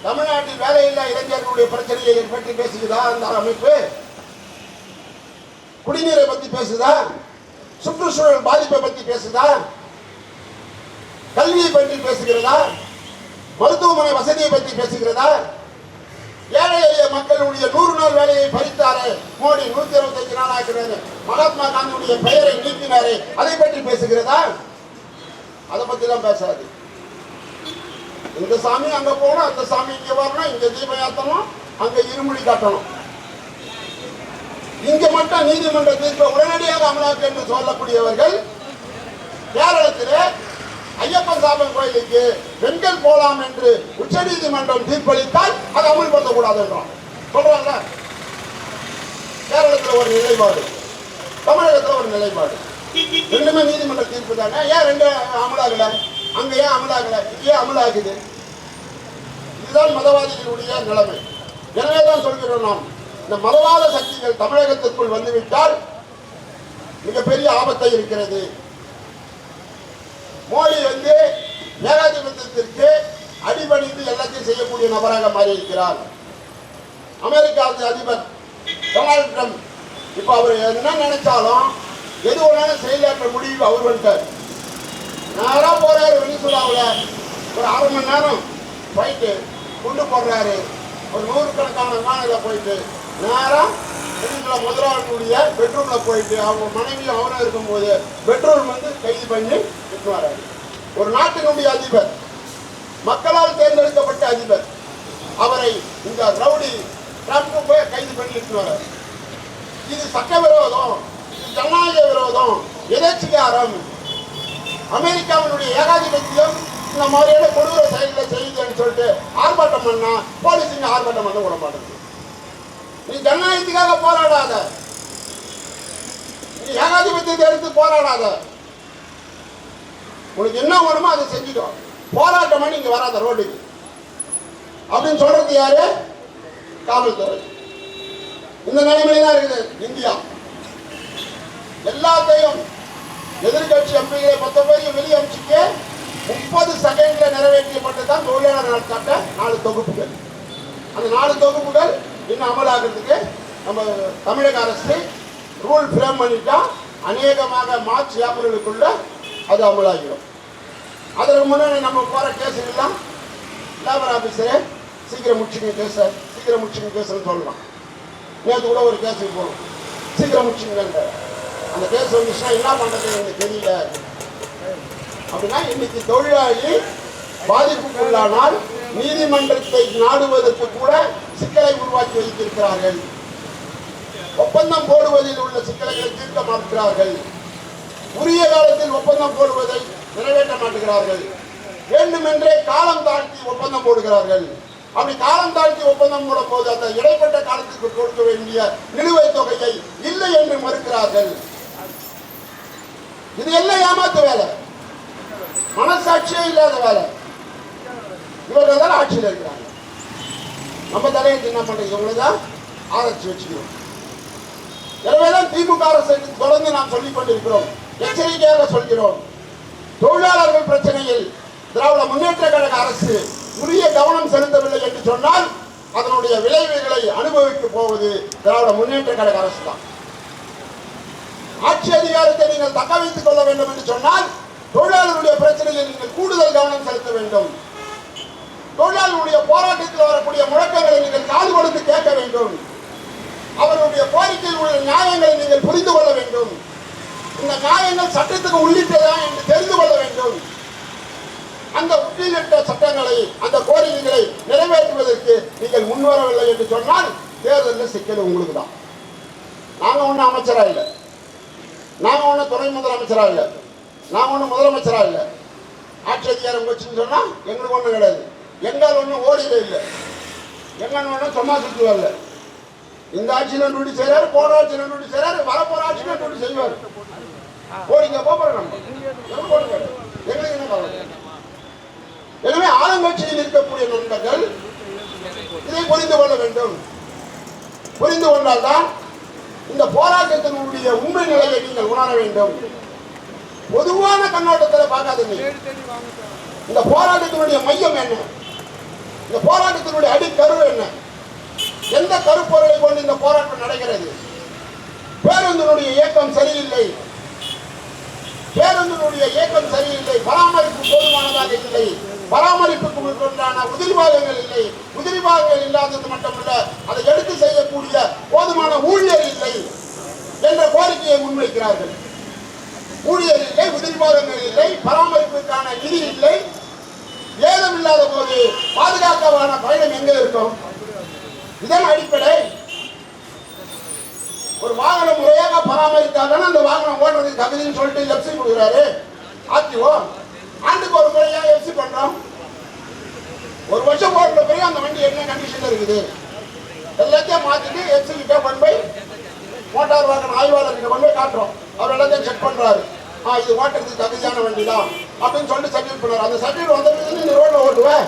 தமிழ்நாட்டில் வேலையில்லா இளைஞர்களுடைய பிரச்சனையை பற்றி பேசுகிறதா அந்த அமைப்பு? குடிநீரை பத்தி பேசுதா? சுற்றுச்சூழல் பாதிப்பை பற்றி பேசுதா? கல்வியை பற்றி பேசுகிறதா? மருத்துவமனை வசதியை பற்றி பேசுகிறதா? ஏழை எளிய மக்களுடைய 100 நாள் வேலையை பறித்தாரே மோடி, 125 நாள் ஆக்கிறாரு. மகாத்மா காந்தியுடைய பெயரை நீக்கினாரே, அதை பற்றி பேசுகிறதா? அதை பத்தி தான் பேசாது. இந்த சாமி அங்க போகணும், அந்த சாமி இங்க வரணும், இங்க தீபம் ஏத்தணும், அங்க இருமொழி காட்டணும். இங்க மட்டும் நீதிமன்ற தீர்ப்பை உடனடியாக அமலாக்கு என்று சொல்லக்கூடியவர்கள் கேரளத்திலே ஐயப்பன் சாமன் கோயிலுக்கு பெண்கள் போலாம் என்று உச்ச நீதிமன்றம் தீர்ப்பளித்தால் அதை அமல்படுத்தக்கூடாது என்றோம் சொல்றாங்க. கேரளத்தில் ஒரு நிலைப்பாடு, தமிழகத்தில் ஒரு நிலைப்பாடு. ரெண்டுமே நீதிமன்ற தீர்ப்பு தானே. ஏன் ரெண்டு அமலாகல? அங்க ஏன் அமலாகல? இங்கே அமலாகுது. இதுதான் மதவாதிகளுடைய நிலைமை. எனவேதான் சொல்கிறோம், நாம் இந்த மதவாத சக்திகள் தமிழகத்திற்குள் வந்துவிட்டால் மிகப்பெரிய ஆபத்தை இருக்கிறது. மோடி ஏகாதிபத்தியத்திற்கு அடிபணிந்து எல்லாத்தையும் செய்யக்கூடிய நபராக மாறி இருக்கிறார். அமெரிக்கா அதிபர் டொனால்ட் ட்ரம்ப் இப்ப அவர் என்ன நினைச்சாலும் எது ஒன்றாலும் செயலாற்ற முடிவு அவர் வந்துட்டார். நேரா போறாரு வெனிசுலாவில், ஒரு 1/2 மணி நேரம் போயிட்டு கொண்டு போடுறாரு. ஒரு 100கணக்கான விமானத்தில் போயிட்டு நேரா வெனிசுலா முதலாளியுடைய பெட்ரூம்ல போயிட்டு அவங்க மனைவியும் அவரும் இருக்கும்போது பெட்ரோல் கைது பண்ணி விட்டு வராரு. ஒரு நாட்டினுடைய அதிபர், மக்களால் தேர்ந்தெடுக்கப்பட்ட அதிபர், அவரை இந்த ரவுடி ட்ரம்ப் போய் கைது பண்ணி விட்டு வராரு. இது சட்ட விரோதம், ஜனநாயக விரோதம், எதேச்சிகாரம். அமெரிக்காவினுடைய ஏகாதிபத்தியம் இந்த மாதிரியான கொடூர செயல்களை செய்யுதுன்னு சொல்லிட்டு ஆர்ப்பாட்டம் பண்ணா போலீஸ் இங்க ஆர்ப்பாட்டம் பண்ண விட மாட்டேங்குது. நீ ஜனநாயகத்துக்காக போராடாத, நீ ஏகாதிபத்தியத்தை எடுத்து போராடாத, உனக்கு என்ன வேணுமோ அதை செஞ்சுட்டோம், போராட்டம் பண்ணி இங்க வராத ரோடுக்கு அப்படின்னு சொல்றது யாரு? காவல்துறை. இந்த நிலைமையில தான் இருக்குது இந்தியா. எல்லாத்தையும் எதிர்கட்சி எம்பிகளை 10 பேரையும் வெளியே அமைச்சுட்டு 30 செகண்ட்ல நிறைவேற்றப்பட்டதான் தொழிலாளர் நல சட்ட 4 தொகுப்புகள். அந்த 4 தொகுப்புகள் இன்னும் அமலாகிறதுக்கு நம்ம தமிழக அரசு ரூல் ஃப்ரேம் பண்ணிட்டா அநேகமாக மார்ச் ஏப்ரலுக்குள்ள அது அமலாகிடும். அதற்கு முன்னாடி நம்ம போற கேஸுக்கெல்லாம் லேபர் ஆபீஸரே சீக்கிரம் முடிச்சுங்க கேஸ், சீக்கிரம் முடிச்சுங்க கேஸ்ன்னு சொல்லலாம். நேற்று கூட ஒரு கேஸுக்கு போகணும், சீக்கிரம் முடிச்சுங்க. அந்த கேஸ் வந்துச்சுன்னா என்ன பண்றது எனக்கு தெரியல அப்படின்னா, இன்னைக்கு தொழிலாளி பாதிப்புக்குள்ளானால் நீதிமன்றத்தை நாடுவதற்கு கூட சிக்கலை உருவாக்கி வைத்திருக்கிறார்கள். ஒப்பந்தம் போடுவதில் உள்ள சிக்கல்களை தீர்க்க மாட்டுகிறார்கள். உரிய காலத்தில் ஒப்பந்தம் போடுவதை நிறைவேற்ற மாட்டுகிறார்கள். வேண்டுமென்றே காலம் தாழ்த்தி ஒப்பந்தம் போடுகிறார்கள். அப்படி காலம் தாழ்த்தி ஒப்பந்தம் போடும் போது அந்த இடைப்பட்ட காலத்துக்கு கொடுக்க வேண்டிய நிலுவைத் தொகையை இல்லை என்று மறுக்கிறார்கள். இது எல்லாம் ஏமாத்து வேலை, மனசாட்சியே இல்லாத வேலை. இவர்கள் தான் ஆட்சியில் இருக்கிறாங்க. நம்ம தலையெழுத்து என்ன பண்றது? இவங்களதான் ஆராய்ச்சி வச்சுக்கிறோம். எனவேதான் திமுக அரசு தொடர்ந்து நாம் சொல்லிக் கொண்டிருக்கிறோம், எச்சரிக்கையாக சொல்கிறோம். தொழிலாளர்கள் பிரச்சனையில் திராவிட முன்னேற்ற கழக அரசு உரிய கவனம் செலுத்தவில்லை என்று சொன்னால் அதனுடைய விளைவுகளை அனுபவிக்க போவது திராவிட முன்னேற்ற கழக அரசு தான். ஆட்சி அதிகாரத்தை நீங்கள் தக்க வைத்துக் கொள்ள வேண்டும் என்று சொன்னால் தொழிலாளர்களுடைய பிரச்சனையில் நீங்கள் கூடுதல் கவனம் செலுத்த வேண்டும். தொழிலாளர்களுடைய போராட்டத்தில் வரக்கூடிய முழக்கங்களை நீங்கள் காது கொடுத்து கேட்க வேண்டும். அவர்களுடைய கோரிக்கையில் உள்ள நியாயங்களை நீங்கள் புரிந்து கொள்ள வேண்டும். இந்த நியாயங்கள் சட்டத்துக்கு உள்ளிட்டதா என்று தெரிந்து கொள்ள வேண்டும். அந்த பட்டியலிட்ட சட்டங்களை, அந்த கோரிக்கைகளை நிறைவேற்றுவதற்கு நீங்கள் முன்வரவில்லை என்று சொன்னால் தேர்தலில் சிக்கல் உங்களுக்கு தான். நாங்கள் ஒன்றும் அமைச்சரா இல்லை, நாங்கள் ஒன்றும் துணை முதலமைச்சரா இல்லை, நாங்கள் ஒன்றும் முதலமைச்சரா இல்லை. ஆட்சி அதிகாரம் போச்சுன்னு சொன்னா எங்களுக்கு ஒன்றும் கிடையாது. எங்கால் ஒன்றும் ஓடியில இல்லை, எங்கால் ஒன்றும் சும்மா சுற்றி வரல. இந்த ஆட்சியில டியூட்டி செய்யறாரு, போன ஆட்சியில டியூட்டி செய்யறாரு, வரப்போற ஆட்சியில டியூட்டி செய்வார். ஓடிங்க போறோம் நம்ம எங்களுக்கு என்ன கவலை? எனவே ஆளுங்கட்சியில் இருக்கக்கூடிய நண்பர்கள் இதை புரிந்து கொள்ள வேண்டும். புரிந்து கொண்டால்தான் இந்த போராட்டத்தினுடைய உண்மை நிலையை நீங்கள் உணர வேண்டும். பொதுவான கண்ணோட்டத்தில் பார்க்காதீங்க. இந்த போராட்டத்தினுடைய மையம் என்ன? இந்த போராட்டத்தினுடைய அடிக்கரு என்ன? எந்த கருப்பொருளை கொண்டு இந்த போராட்டம் நடக்கிறது? பேருந்தினுடைய இயக்கம் சரியில்லை, பேருந்தினுடைய இயக்கம் சரியில்லை, பராமரிப்பு போதுமானதாக இல்லை, பராமரிப்புக்கு உண்டான உதிரிபாகங்கள் இல்லை, உதிரிபாகங்கள் இல்லாதது மட்டுமல்ல, அதை எடுத்து செய்யக்கூடிய போதுமான ஊழியர் இல்லை என்ற கோரிக்கையை முன்வைக்கிறார்கள். ஊழியர் இல்லை, உதிரிபாகங்கள் இல்லை, பராமரிப்புக்கான நிதி இல்லை. ஏதும் இல்லாத போது பாதுகாப்பான பயணம் எங்க இருக்கும்? இதன் அடிப்படை. ஒரு வாகனம் முறையாக பராமரித்தால்தான் அந்த வாகனம் ஓடுறதுக்கு தகுதின்னு சொல்லிட்டு எஃப்சி கொடுக்குறாரு ஆர்டிஓ. ஆண்டுக்கு ஒரு முறையாக எஃப்சி பண்றோம். ஒரு வருஷம் ஓடுற பிறகு அந்த வண்டி என்ன கண்டிஷன்ல இருக்குது எல்லாத்தையும் மாத்திட்டு எஃப்சி கிட்ட கொண்டு போய் மோட்டார் வாகன ஆய்வாளர்கிட்ட கொண்டு போய் காட்டுறோம். அவர் எல்லாத்தையும் செக் பண்றாரு. இது ஓட்டுறதுக்கு தகுதியான வண்டி தான் அப்படின்னு சொல்லிட்டு சர்டிஃபிகேட் பண்ணாரு. அந்த சர்டிஃபிகேட் வந்த பிறகு நீ ரோட்ல ஓட்டுவேன்.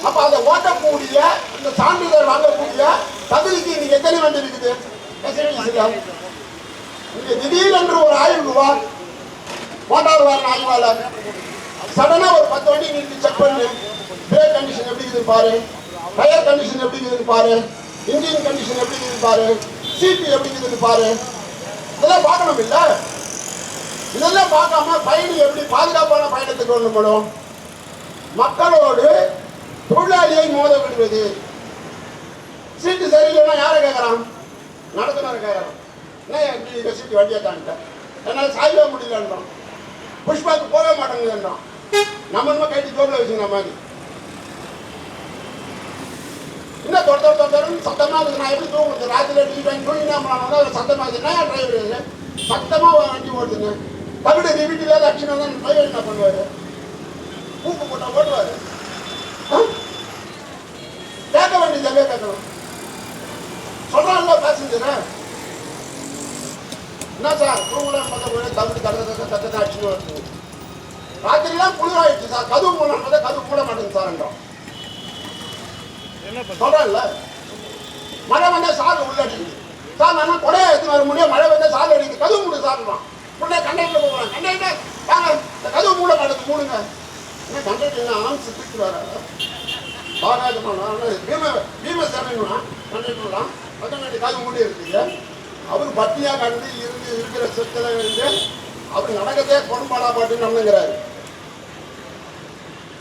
அப்ப அதை ஓட்டக்கூடிய இந்த சான்றிதழ் வாங்கக்கூடிய தகுதிக்கு இன்னைக்கு எத்தனை வண்டி இருக்குது? திடீரென்று ஒரு ஆய்வுவார் மோட்டார் வாகன ஆய்வாளர் சடனா ஒரு 10 வண்டி நிறுத்தி செக் பண்ணு. பிரேக் கண்டிஷன் எப்படி இருக்குது பாரு, டயர் கண்டிஷன் எப்படி இருக்குது பாரு, இன்ஜின் கண்டிஷன் எப்படி இருக்குது பாரு, சீட்டு எப்படி இருக்குது பாரு. இதெல்லாம் பார்க்கணும் இல்ல? இதெல்லாம் பார்க்காம பயணி எப்படி பாதுகாப்பான பயணத்துக்கு கொண்டு போடும்? மக்களோடு தொழிலாளியை மோத விடுவது. சீட்டு சரியில்லைன்னா யாரை கேட்கறான்? நடத்துனர் கேட்கறான். என்ன சீட்டு வண்டியை தாண்டிட்டேன், என்னால் சாயவே முடியலன்றான், புஷ்பாக்கு போக மாட்டேங்குதுன்றான். நம்ம கைட்டு ஜோப்ல வச்சுக்கிற மாதிரி என்ன தொடர்ந்து சத்தமா இருக்குது. நான் எப்படி தூங்குறது? ராத்திரி தூங்கினா சத்தமா இருக்குது. என்ன டிரைவர் இல்லை சத்தமா வண்டி ஓடுதுங்க. தவிட வீட்டில் ஆக்ஷன் தான் டிரைவர் என்ன பண்ணுவாரு? பூக்கு போட்டா ஓட்டுவாரு. கேட்க வேண்டியது எங்கே கேட்கணும்? சொல்றான்ல பேசஞ்சர் என்ன சார் தூங்கலாம் பார்த்தா தவிடு தடுத்த ஆக்ஷன் வருது. ராத்திரிலாம் குளிராயிடுச்சு சார், கதவு மூலம் பார்த்தா கதவு கூட மாட்டேங்குது சார் சொல்றேன்ல. மழை வந்தா சார் உள்ள அடிக்குது சார், நான் கொடையா எடுத்து வர முடியும். மழை வந்தா சார் அடிக்குது, கதவு மூடு சார்றான். உடனே கண்டக்டர் போகிறான், கண்டக்டர் வாங்க இந்த கதவு மூட மாட்டேங்குது மூடுங்க. என்ன கண்டக்டர் ஆன்சர் திட்டு வர பாராஜமான பீம சேவைங்களா கண்டக்டர்லாம் பக்கத்து கதவு மூடி இருக்குங்க. அவர் பட்டியா கண்டு இருந்து இருக்கிற சொத்துல இருந்து அவர் நடக்கதே பொன்பாடா பாட்டு நடந்துங்கிறாரு.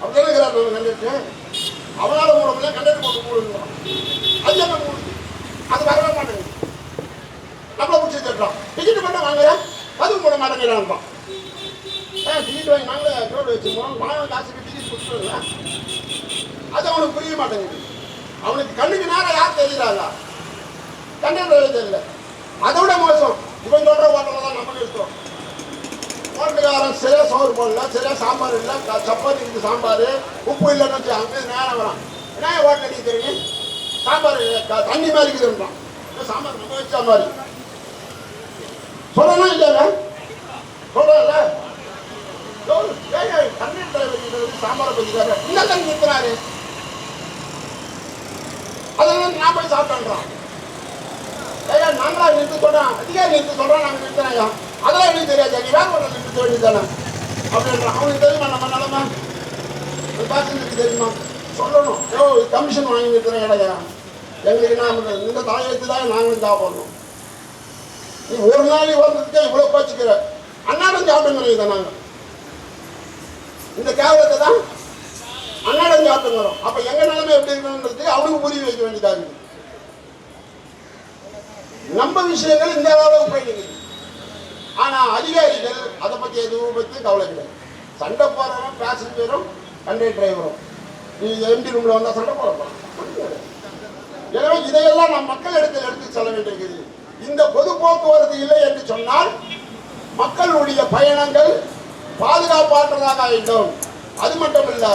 அப்படி இருக்கிறார் நம்ம கண்டக்டர். அவனால மூடமில்ல, கண்டக்டர் போட்டு மூடுங்கிறான். அது என்ன மூடுது? அது வரவே மாட்டேங்குது. நம்மளை பிடிச்சி தட்டுறான். டிக்கெட் பண்ண வாங்குற கதவு மூட மாட்டேங்கிறான்றான். டிக்கெட் வாங்கி நாங்களே ரோடு வச்சுருவோம், வாங்க காசுக்கு டிக்கெட் கொடுத்துருங்க. அது அவனுக்கு புரிய மாட்டேங்குது. அவனுக்கு கண்ணுக்கு நேரம் யார் தெரியுறாங்க? கண்டக்டர் தெரியல. அதை விட மோசம் இவன் சொல்ற ஹோட்டலில் தான் நம்ம நிறுத்துறோம். ஹோட்டலுக்காரன் சரியா சோறு போடல, சரியா சாம்பார் இல்லை, சப்பாத்தி இருக்குது சாம்பார், உப்பு இல்லைன்னு வச்சு அங்கே நேரம் வரான். என்ன ஹோட்டல் அடிக்கிறீங்க? சாம்பார் தண்ணி மாதிரி இருக்குதுன்றான். சாம்பார் நம்ம வச்சா மாதிரி சொல்லணும் இல்லையா? சொல்றல கண்டக்டர் டிரைவர் சாம்பாரை பற்றிக்காரு இந்த தண்ணி நிறுத்தினாரு. அதெல்லாம் நான் போய் சாப்பிட்டேன்றான். ஐயா நாங்களா நிறுத்த சொல்றோம், அதிகாரி நிறுத்த சொல்றோம், நாங்கள் நிறுத்தினா அதெல்லாம் எனக்கு தெரியாது, நீ வேற ஒன்று நிறுத்த வேண்டியதானே அப்படின்றான். அவனுக்கு தெரியுமா நம்ம நிலைமை? பேசஞ்சருக்கு தெரியுமா? சொல்லணும். கமிஷன் வாங்கி நிறுத்துறேன் இடையா எங்களுக்கு நான் இந்த தாயத்து தான் நாங்களும் சாப்பிடணும். நீ ஒரு நாளைக்கு வந்ததுக்கே இவ்வளோ கோச்சிக்கிற அன்னாடம் சாப்பிட்டுங்கிறோம். இதை நாங்கள் இந்த கேவலத்தை தான் அன்னாடம் சாப்பிட்டுங்கிறோம். அப்போ எங்கள் நிலைமை எப்படி இருக்கணுன்றது அவனுக்கு புரிய வைக்க வேண்டியதாக இருக்குது. நம்ம விஷயங்கள் இந்த அளவுக்கு போயிட்டு. ஆனா அதிகாரிகள் அதை பத்தி எதுவும் பத்தி கவலை கிடையாது. சண்டை போறவன் பேசஞ்சரும் கண்டே டிரைவரும். நீ எம்டி ரூமில் வந்தால் சண்டை போடலாம். எனவே இதையெல்லாம் நாம் மக்கள் இடத்தில் எடுத்து செல்ல வேண்டியிருக்குது. இந்த பொது போக்குவரத்து இல்லை என்று சொன்னால் மக்களுடைய பயணங்கள் பாதுகாப்பாற்றதாக ஆகிடும். அது மட்டுமல்ல,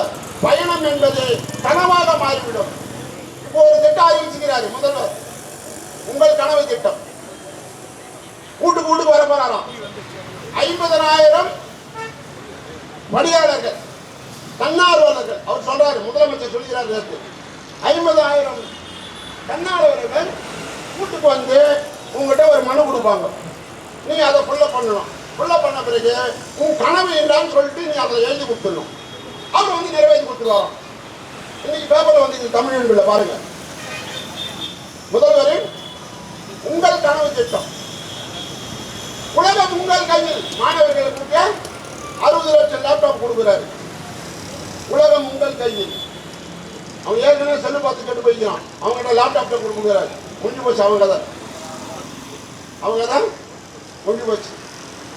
பயணம் என்பது கனவாக மாறிவிடும். இப்போ ஒரு திட்டம் அறிவிச்சுக்கிறாரு முதல்வர், உங்கள் கனவு திட்டம். வீட்டுக்கு வீட்டுக்கு வர போறாராம். 50,000 பணியாளர்கள், தன்னார்வலர்கள். அவர் சொல்றாரு, முதலமைச்சர் சொல்கிறார், 50,000 தன்னார்வலர்கள் வீட்டுக்கு வந்து உங்ககிட்ட ஒரு மனு கொடுப்பாங்க. நீ அதை ஃபுல்ல பண்ணணும். ஃபுல்ல பண்ண பிறகு உன் கனவு என்னன்னு சொல்லிட்டு நீ அதை எழுதி கொடுத்துடணும். அவர் வந்து நிறைவேற்றி கொடுத்துருவாராம். இன்னைக்கு பேப்பர்ல வந்து இது தமிழ் பாருங்க, முதல்வரின் உங்கள் கனவு திட்டம். உலகம் உங்கள் கையில். மாணவர்களுக்கு 60 லட்சம் லேப்டாப் கொடுக்குறாரு. உலகம் உங்கள் கையில். அவன் ஏற்கனவே செல்லு பார்த்து கெட்டு போய்க்கிறான். அவங்ககிட்ட லேப்டாப்ல கொடுக்குறாரு. முடிஞ்சு போச்சு. அவங்க தான் முடிஞ்சு போச்சு.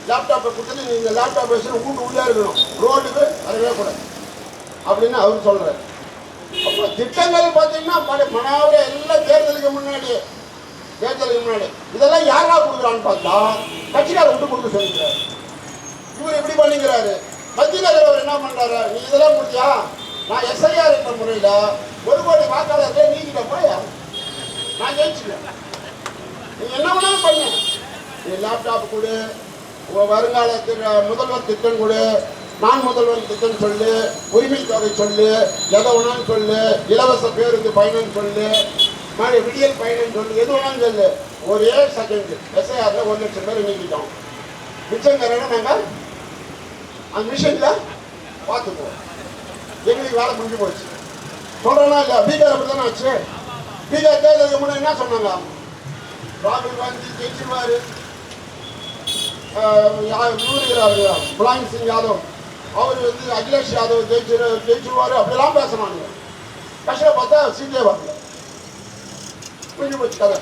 லேப்டாப்பை கொடுத்துட்டு நீங்க லேப்டாப் வச்சு வீட்டு உள்ளே இருக்கணும், ரோடுக்கு வரவே கூடாது அப்படின்னு அவர் சொல்றாரு. அப்போ திட்டங்கள் பார்த்தீங்கன்னா மனாவிட எல்லாம் தேர்தலுக்கு முன்னாடி இதெல்லாம் யாரா கொடுக்குறான்னு பார்த்தா கட்சிக்கார விட்டு கொடுக்க சொல்லிக்கிறாரு. இவர் எப்படி பண்ணிக்கிறாரு? மத்தியில் அவர் என்ன பண்றாரு? நீ இதெல்லாம் முடிச்சா நான் எஸ்ஐஆர் என்ற முறையில் 1 கோடி வாக்காளர்களே நீக்கிட்ட போய் நான் ஜெயிச்சுக்கிறேன். நீ என்ன வேணாலும் பண்ணு. நீ லேப்டாப் கொடு, வருங்கால முதல்வர் திட்டம் கொடு, நான் முதல்வர் திட்டம் சொல்லு, உரிமை தொகை சொல்லு, எதை வேணாலும் சொல்லு, இலவச பேருந்து பயணம் சொல்லு, விடியல் பயணம் சொல்லு, எது வேணாலும் சொல்லு. ஒரே செகண்ட் எஸ்ஐஆர்ல 1 லட்சம் பேர் நீக்கிட்டோம். மிச்சங்கிறத நாங்கள் அந்த மிஷின்ல பார்த்துக்குவோம். எங்களுக்கு வேலை முடிஞ்சு போச்சு. சொல்றேன்னா இல்ல, பீகார் அப்படித்தானே ஆச்சு. பீகார் தேர்தலுக்கு முன்னாடி என்ன சொன்னாங்க? ராகுல் காந்தி ஜெயிச்சிருவாரு, முலாயம் சிங் யாதவ் அவர் வந்து அகிலேஷ் யாதவ் ஜெயிச்சிருவாரு அப்படிலாம் பேசினாங்க. கஷ்டம் பார்த்தா சீட்டே வரல, முடிஞ்சு போச்சு கதை.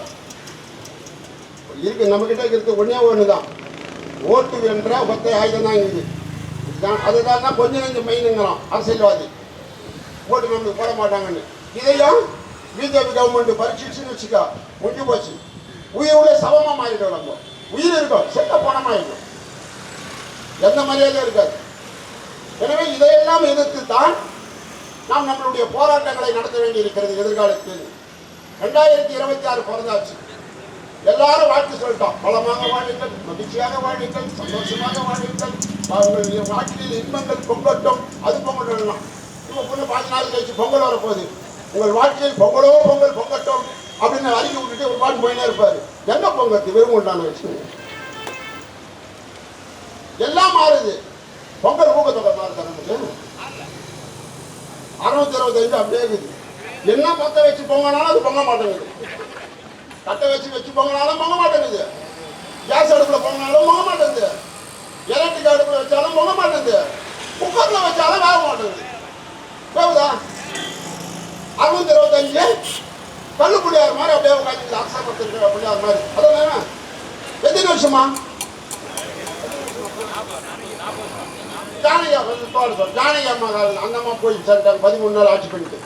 இருக்கு நம்ம கிட்ட இருக்கிறது ஒண்ணு தான், ஓட்டு என்ற ஒத்தை ஆயுதம் தான் இருக்குது. அதுதான் கொஞ்சம் கொஞ்சம் மெயினுங்கிறான் அரசியல்வாதி, ஓட்டு நம்மளுக்கு போட மாட்டாங்கன்னு. இதையும் பிஜேபி கவர்மெண்ட் பரீட்சிச்சுன்னு வச்சுக்கா, முடிஞ்சு போச்சு. உயிரோட சவமா மாறிட்டோம். நம்ம உயிர் இருக்கும், செத்த பணமாயிடும், எந்த மரியாதையும் இருக்காது. எனவே இதையெல்லாம் எதிர்த்து தான் நாம் நம்மளுடைய போராட்டங்களை நடத்த வேண்டி இருக்கிறது எதிர்காலத்தில். 2026 பிறந்தாச்சு. எல்லாரும் வாழ்த்து சொல்லிட்டோம். பலமாக வாழுங்கள், மகிழ்ச்சியாக வாழுங்கள், சந்தோஷமாக வாழுங்கள், அவங்களுடைய வாழ்க்கையில் இன்பங்கள் பொங்கட்டும். அது பொங்கல் இப்போ பொண்ணு 5 நாள் கழிச்சு பொங்கல் வரப்போகுது. உங்கள் வாழ்க்கையில் பொங்கலோ பொங்கல் பொங்கட்டும் அப்படின்னு அறிக்கை விட்டுட்டு ஒரு பாட்டு போயினே இருப்பாரு. என்ன பொங்கத்து விரும்புண்டான விஷயம் எல்லாம் மாறுது. பொங்கல் ஊக்கத்தொகை மாறுது. நமக்கு 625 அப்படியே இருக்குது. என்ன பத்த வச்சு பொங்கினாலும் அது பொங்க மாட்டேங்குது. கட்டை வச்சு பொங்கினாலும் பொங்க மாட்டேங்குது. கேஸ் அடுப்புல பொங்கினாலும் பொங்க மாட்டேங்குது. எலக்ட்ரிக் அடுப்புல வச்சாலும் பொங்க மாட்டேங்குது. குக்கர்ல வச்சாலும் வேக மாட்டேங்குது. வேவுதா? 625 கல்லுப்புள்ளியார் மாதிரி அப்படியே உட்காந்து அக்ஷரத்திற்கு புள்ளியார் மாதிரி. அதான் எத்தனை வருஷமா ஜானகி ஜானகி அம்மா அந்த அம்மா போய் சேர்ந்தாங்க. 13 நாள் ஆட்சி பண்ணிட்டு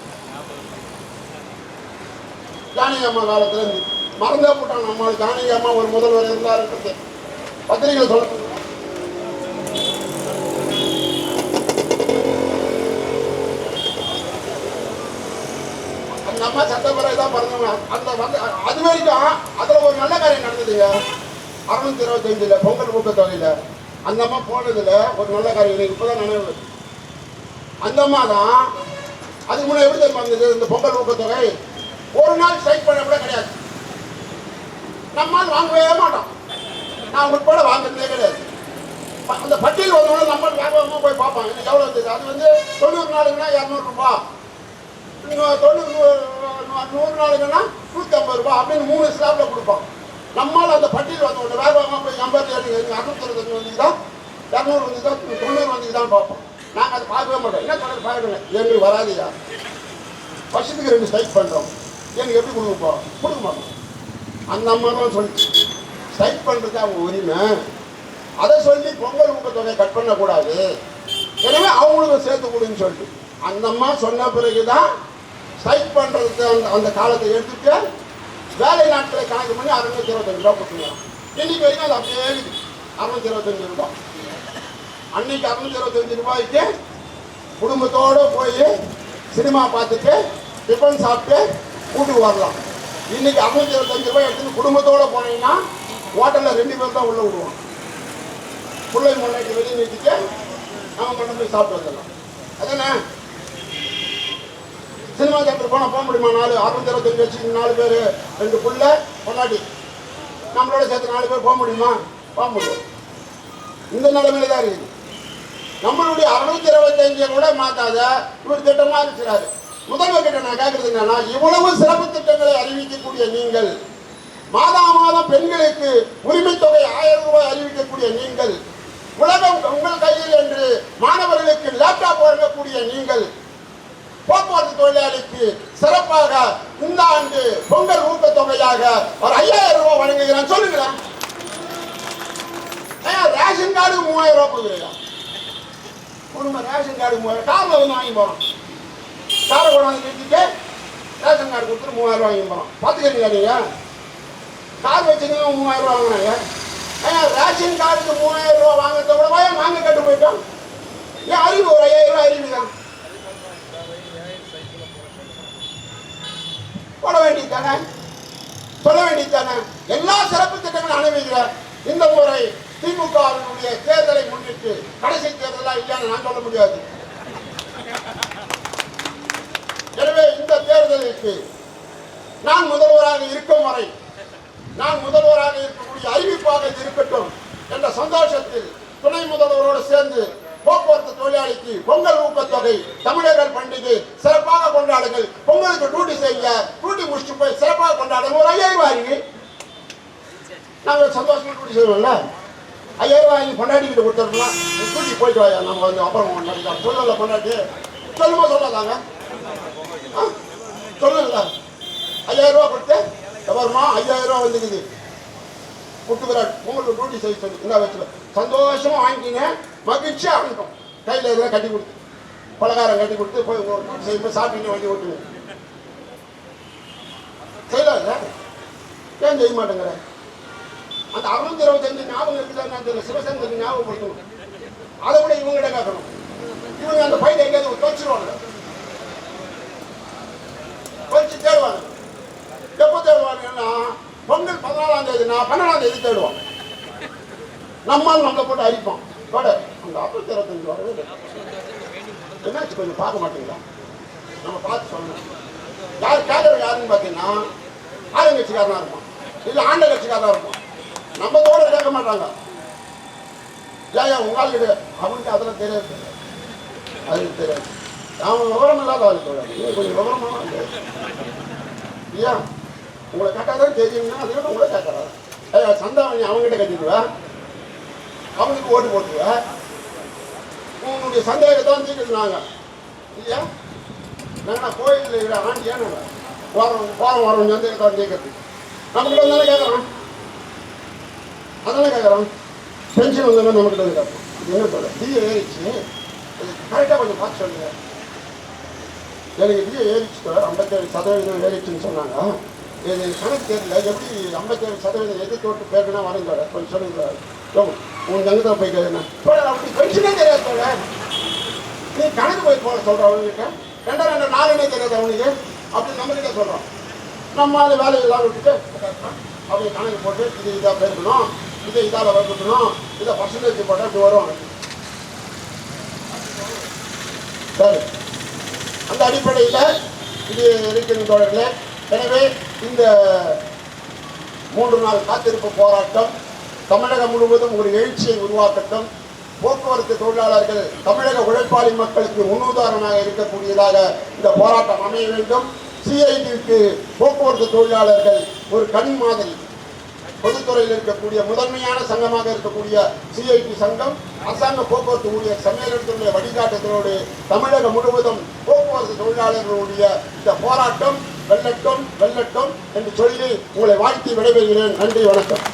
ஜானகி அம்மா காலத்துல இருந்து மறந்தே போட்டாங்க. அம்மா ஜானகி அம்மா ஒரு முதல்வர் இருந்தாருன்றது பத்திரிகைகள் சொல்ல. அந்த அம்மா சட்டப்பேரவை தான் பிறந்தவங்க. அந்த வந்து அது வரைக்கும் அதுல ஒரு நல்ல காரியம் நடந்ததுங்க. 625 பொங்கல் ஊக்கத்தொகையில அந்த அம்மா போனதுல ஒரு நல்ல காரியம் இப்பதான் நினைவு. அந்த அம்மா தான் அதுக்கு முன்னாடி எப்படி தெரியுமா இருந்தது? இந்த பொங்கல் ஊக்கத்தொகை ஒரு நாள் ஸ்ட்ரைக் பண்ண கூட கிடையாது. நம்மால் வாங்கவே மாட்டோம். நான் உட்பட வாங்குறதே கிடையாது. அந்த பட்டியல் வந்தவங்க நம்ம வேகமாக போய் பார்ப்பாங்க இன்னைக்கு எவ்வளோ இருந்தது. அது வந்து 90 நாளுக்குன்னா 200 ரூபா, 100 நாளுக்குன்னா 150 ரூபா அப்படின்னு 3 ஸ்லாப்ல கொடுப்போம். நம்மால் அந்த பட்டியல் வந்தவங்க வேகமாக போய் 87 625 வந்துக்குதான், 200 வந்துக்குதான், 90 வந்துக்குதான் பார்ப்போம். நாங்கள் அதை பார்க்கவே மாட்டோம். என்ன சொல்றது பார்க்கணும், எங்களுக்கு வராதியா, வருஷத்துக்கு 2 ஸ்ட்ரைக் பண்ணுறோம், எனக்கு எப்படி கொடுப்போம்? கொடுக்க மாட்டோம். அந்த அம்மா தான் சொல்லி ஸ்ட்ரைக் பண்ணுறது அவங்க உரிமை. அதை சொல்லி பொங்கல் ஊக்கத்தொகை கட் பண்ணக்கூடாது, எனவே அவங்களுக்கும் சேர்த்து கொடுன்னு சொல்லிட்டு அந்த அம்மா சொன்ன பிறகுதான் ஸ்ட்ரைக் பண்றதுக்கு அந்த காலத்தை எடுத்துட்டு வேலை நாட்களை கணக்கு பண்ணி 625 ரூபா கொடுத்துருவோம். இன்னைக்கு வரைக்கும் அது அப்படியே 625 ரூபாய். அன்னைக்கு 625 ரூபாய்க்கு குடும்பத்தோடு போய் சினிமா பார்த்துட்டு டிஃபன் சாப்பிட்டு வீட்டுக்கு வரலாம். இன்னைக்கு 625 ரூபாய் எடுத்துட்டு குடும்பத்தோடு போனீங்கன்னா ஹோட்டலில் 2 பேர் தான் உள்ள விடுவோம். பிள்ளை முன்னாடி வெளியே நிறுத்திட்டு நம்ம மட்டும் போய் சாப்பிட்டு வந்துடலாம். அதானே சினிமா தேட்டர் போனால் போக முடியுமா? 625 வச்சு 4 பேர் 2 பிள்ளை பொன்னாடி நம்மளோட சேர்த்து 4 பேர் போக முடியுமா? போக முடியும். இந்த நிலைமையில தான் இருக்குது. நம்மளுடைய 625 கூட மாற்றாத இவர் திட்டமாக இருக்கிறாரு. முதல்வர் கிட்ட நான் கேட்கறது என்னன்னா, இவ்வளவு சிறப்பு திட்டங்களை அறிவிக்கக்கூடிய நீங்கள், மாதா மாதம் பெண்களுக்கு உரிமை தொகை 1000 ரூபாய் அறிவிக்கக்கூடிய நீங்கள், உலகம் உங்கள் கையில் என்று மாணவர்களுக்கு லேப்டாப் வழங்கக்கூடிய நீங்கள், போக்குவரத்து தொழிலாளிக்கு சிறப்பாக இந்த ஆண்டு பொங்கல் ஊக்கத்தொகையாக ஒரு 5000 ரூபாய் வழங்குகிறான். சொல்லுங்களேன், ரேஷன் கார்டு 3000 ரூபாய் கொடுக்குறீங்க. குடும்ப ரேஷன் கார்டு 3000 காரில் வந்து வாங்கி போகிறோம். காரை கொண்டாந்து நிறுத்திட்டு ரேஷன் கார்டு கொடுத்துட்டு 3000 ரூபாய் வாங்கி போகிறோம். பார்த்துக்கிறீங்களா நீங்கள்? கார் வச்சுங்க 3000 ரூபா வாங்கினாங்க. ரேஷன் கார்டுக்கு 3000 ரூபா வாங்கிறத கூட வாங்க கட்டு போயிட்டோம். ஏன் அறிவு ஒரு 5000 ரூபாய் அறிவு தான் போட வேண்டியது தானே, சொல்ல வேண்டியது தானே. எல்லா சிறப்பு திட்டங்களும் அனுமதிக்கிறார். இந்த முறை திமுகவினுடைய தேர்தலை முன்னிட்டு கடைசி தேர்தலாக இல்லைன்னு நான் சொல்ல முடியாது. எனவே இந்த தேர்தலுக்கு நான் முதல்வராக இருக்கும் வரை, நான் முதல்வராக இருக்கக்கூடிய அறிவிப்பாக இருக்கட்டும் என்ற சந்தோஷத்தில் துணை முதல்வரோடு சேர்ந்து போக்குவரத்து தொழிலாளிக்கு பொங்கல் ஊக்கத்தொகை, தமிழர்கள் பண்டிகை சிறப்பாக கொண்டாடுங்கள், பொங்கலுக்கு டியூட்டி செய்ய, டியூட்டி முடிச்சுட்டு போய் சிறப்பாக கொண்டாடுங்க. ஒரு 5000 ரூபாய் நாங்கள் சந்தோஷமா டியூட்டி செய்வோம்ல, 5000 ரூபாய் கொண்டாடிக்கிட்டு கொடுத்துருக்கலாம். டியூட்டி போயிட்டு வாயா, நம்ம வந்து அப்புறம் சொல்லல கொண்டாடி சொல்லுமா சொல்லாதாங்க, சொல்லல 5000 ரூபாய் கொடுத்து எவருமா 5000 ரூபாய் வந்துக்குது கொடுத்துக்கிறாரு. உங்களுக்கு டியூட்டி செய்ய சொல்லி என்ன வச்சு சந்தோஷமா வாங்கிக்கிங்க, மகிழ்ச்சியா வாங்கிட்டோம். கையில் எதுனா கட்டி கொடுத்து பலகாரம் கட்டி கொடுத்து போய் செய்யும்போது சாப்பிட்டு வண்டி ஓட்டுங்க. செய்யலாங்க, ஏன் செய்ய மாட்டேங்கிற? அந்த 625 ஞாபகம் இருக்குதான் தெரியல. சிவசங்கருக்கு ஞாபகப்படுத்தணும். அதை விட இவங்ககிட்ட கேட்கணும். இவங்க அந்த பையில எங்கேயாவது தொலைச்சிருவாங்க, தொலைச்சு தேடுவாங்க. எப்போ தேடுவாங்கன்னா பொங்கல் 14ஆம் தேதினா 12ஆம் தேதி தேடுவான். நம்மால் நம்மளை போட்டு அரிப்போம். கூட அந்த 625 வரவே இல்லை. என்னாச்சு கொஞ்சம் பார்க்க மாட்டீங்களா? நம்ம பார்த்து சொல்லணும். யார் கேட்கறது யாருன்னு பார்த்தீங்கன்னா ஆளுங்கட்சிக்காரனா இருப்பான், இல்லை ஆண்ட கட்சிக்காரனா இருப்பான். நம்ம தோட கேட்க மாட்டாங்க. ஏன் உங்கள்கிட்ட அவனுக்கு அதெல்லாம் தெரியாது, அதுக்கு தெரியாது. அவன் விவரம் இல்லாத ஆள் தோழர், கொஞ்சம் விவரமாக ஏன் உங்களை கேட்டாதான் தெரியும்னா அதுக்கிட்ட உங்களை கேட்கறாரு. சந்தாவணி அவங்ககிட்ட கட்டிடுவேன், அவனுக்கு ஓட்டு போட்டுருவேன். உங்களுடைய சந்தேகத்தான் தீர்க்குறாங்க இல்லையா? நாங்கள் கோயிலில் இருக்கிற ஆண்டியா நாங்கள் போகிறோம் வரோம் சந்தேகத்தான் தீர்க்கிறது. நம்மகிட்ட வந்தாலும் கேட்குறோம், அதெல்லாம் கேட்குறோம். பென்ஷன் வந்தோம்னா நம்மகிட்ட வந்து கேட்போம். என்ன சொல்ல டிஏ ஏறிச்சு, கரெக்டாக கொஞ்சம் பார்த்து சொல்லுங்க. எனக்கு டிஏ ஏறிச்சு 57% ஏறிச்சுன்னு சொன்னாங்க. எனக்கு கணக்கு தெரியல, எப்படி 57% எதிர்த்து பேருனா வரைந்தோட கொஞ்சம் சொல்லுங்க. உங்க அங்கே தான் போய் கேட்குறேன், அப்படி பென்ஷனே தெரியாது தோட. நீ கணக்கு போய் போட சொல்கிற அவங்ககிட்ட 2 4 தெரியாது அவனுக்கு அப்படின்னு நம்மகிட்ட சொல்கிறோம். நம்மளால வேலையெல்லாம் விட்டுட்டு அவங்க கணக்கு போட்டு இது இதாக பேசணும், இதை இதால் வைக்கணும், இதை பர்சன்டேஜ் போட்டால் இப்படி வருவாங்க. சரி, அந்த அடிப்படையில் இது இருக்கிற தோழர்களே. எனவே இந்த 3 நாள் காத்திருப்பு போராட்டம் தமிழகம் முழுவதும் ஒரு எழுச்சியை உருவாக்கட்டும். போக்குவரத்து தொழிலாளர்கள் தமிழக உழைப்பாளி மக்களுக்கு முன்னுதாரணமாக இருக்கக்கூடியதாக இந்த போராட்டம் அமைய வேண்டும். சிஐடிக்கு போக்குவரத்து தொழிலாளர்கள் ஒரு கண் மாதிரி. பொதுத்துறையில் இருக்கக்கூடிய முதன்மையான சங்கமாக இருக்கக்கூடிய சிஐடி சங்கம் அரசாங்க போக்குவரத்து ஊழியர் சம்மேளனத்தினுடைய வழிகாட்டுதலோடு தமிழகம் முழுவதும் போக்குவரத்து தொழிலாளர்களுடைய இந்த போராட்டம் வெல்லட்டும் வெல்லட்டும் என்று சொல்லி உங்களை வாழ்த்தி விடைபெறுகிறேன். நன்றி, வணக்கம்.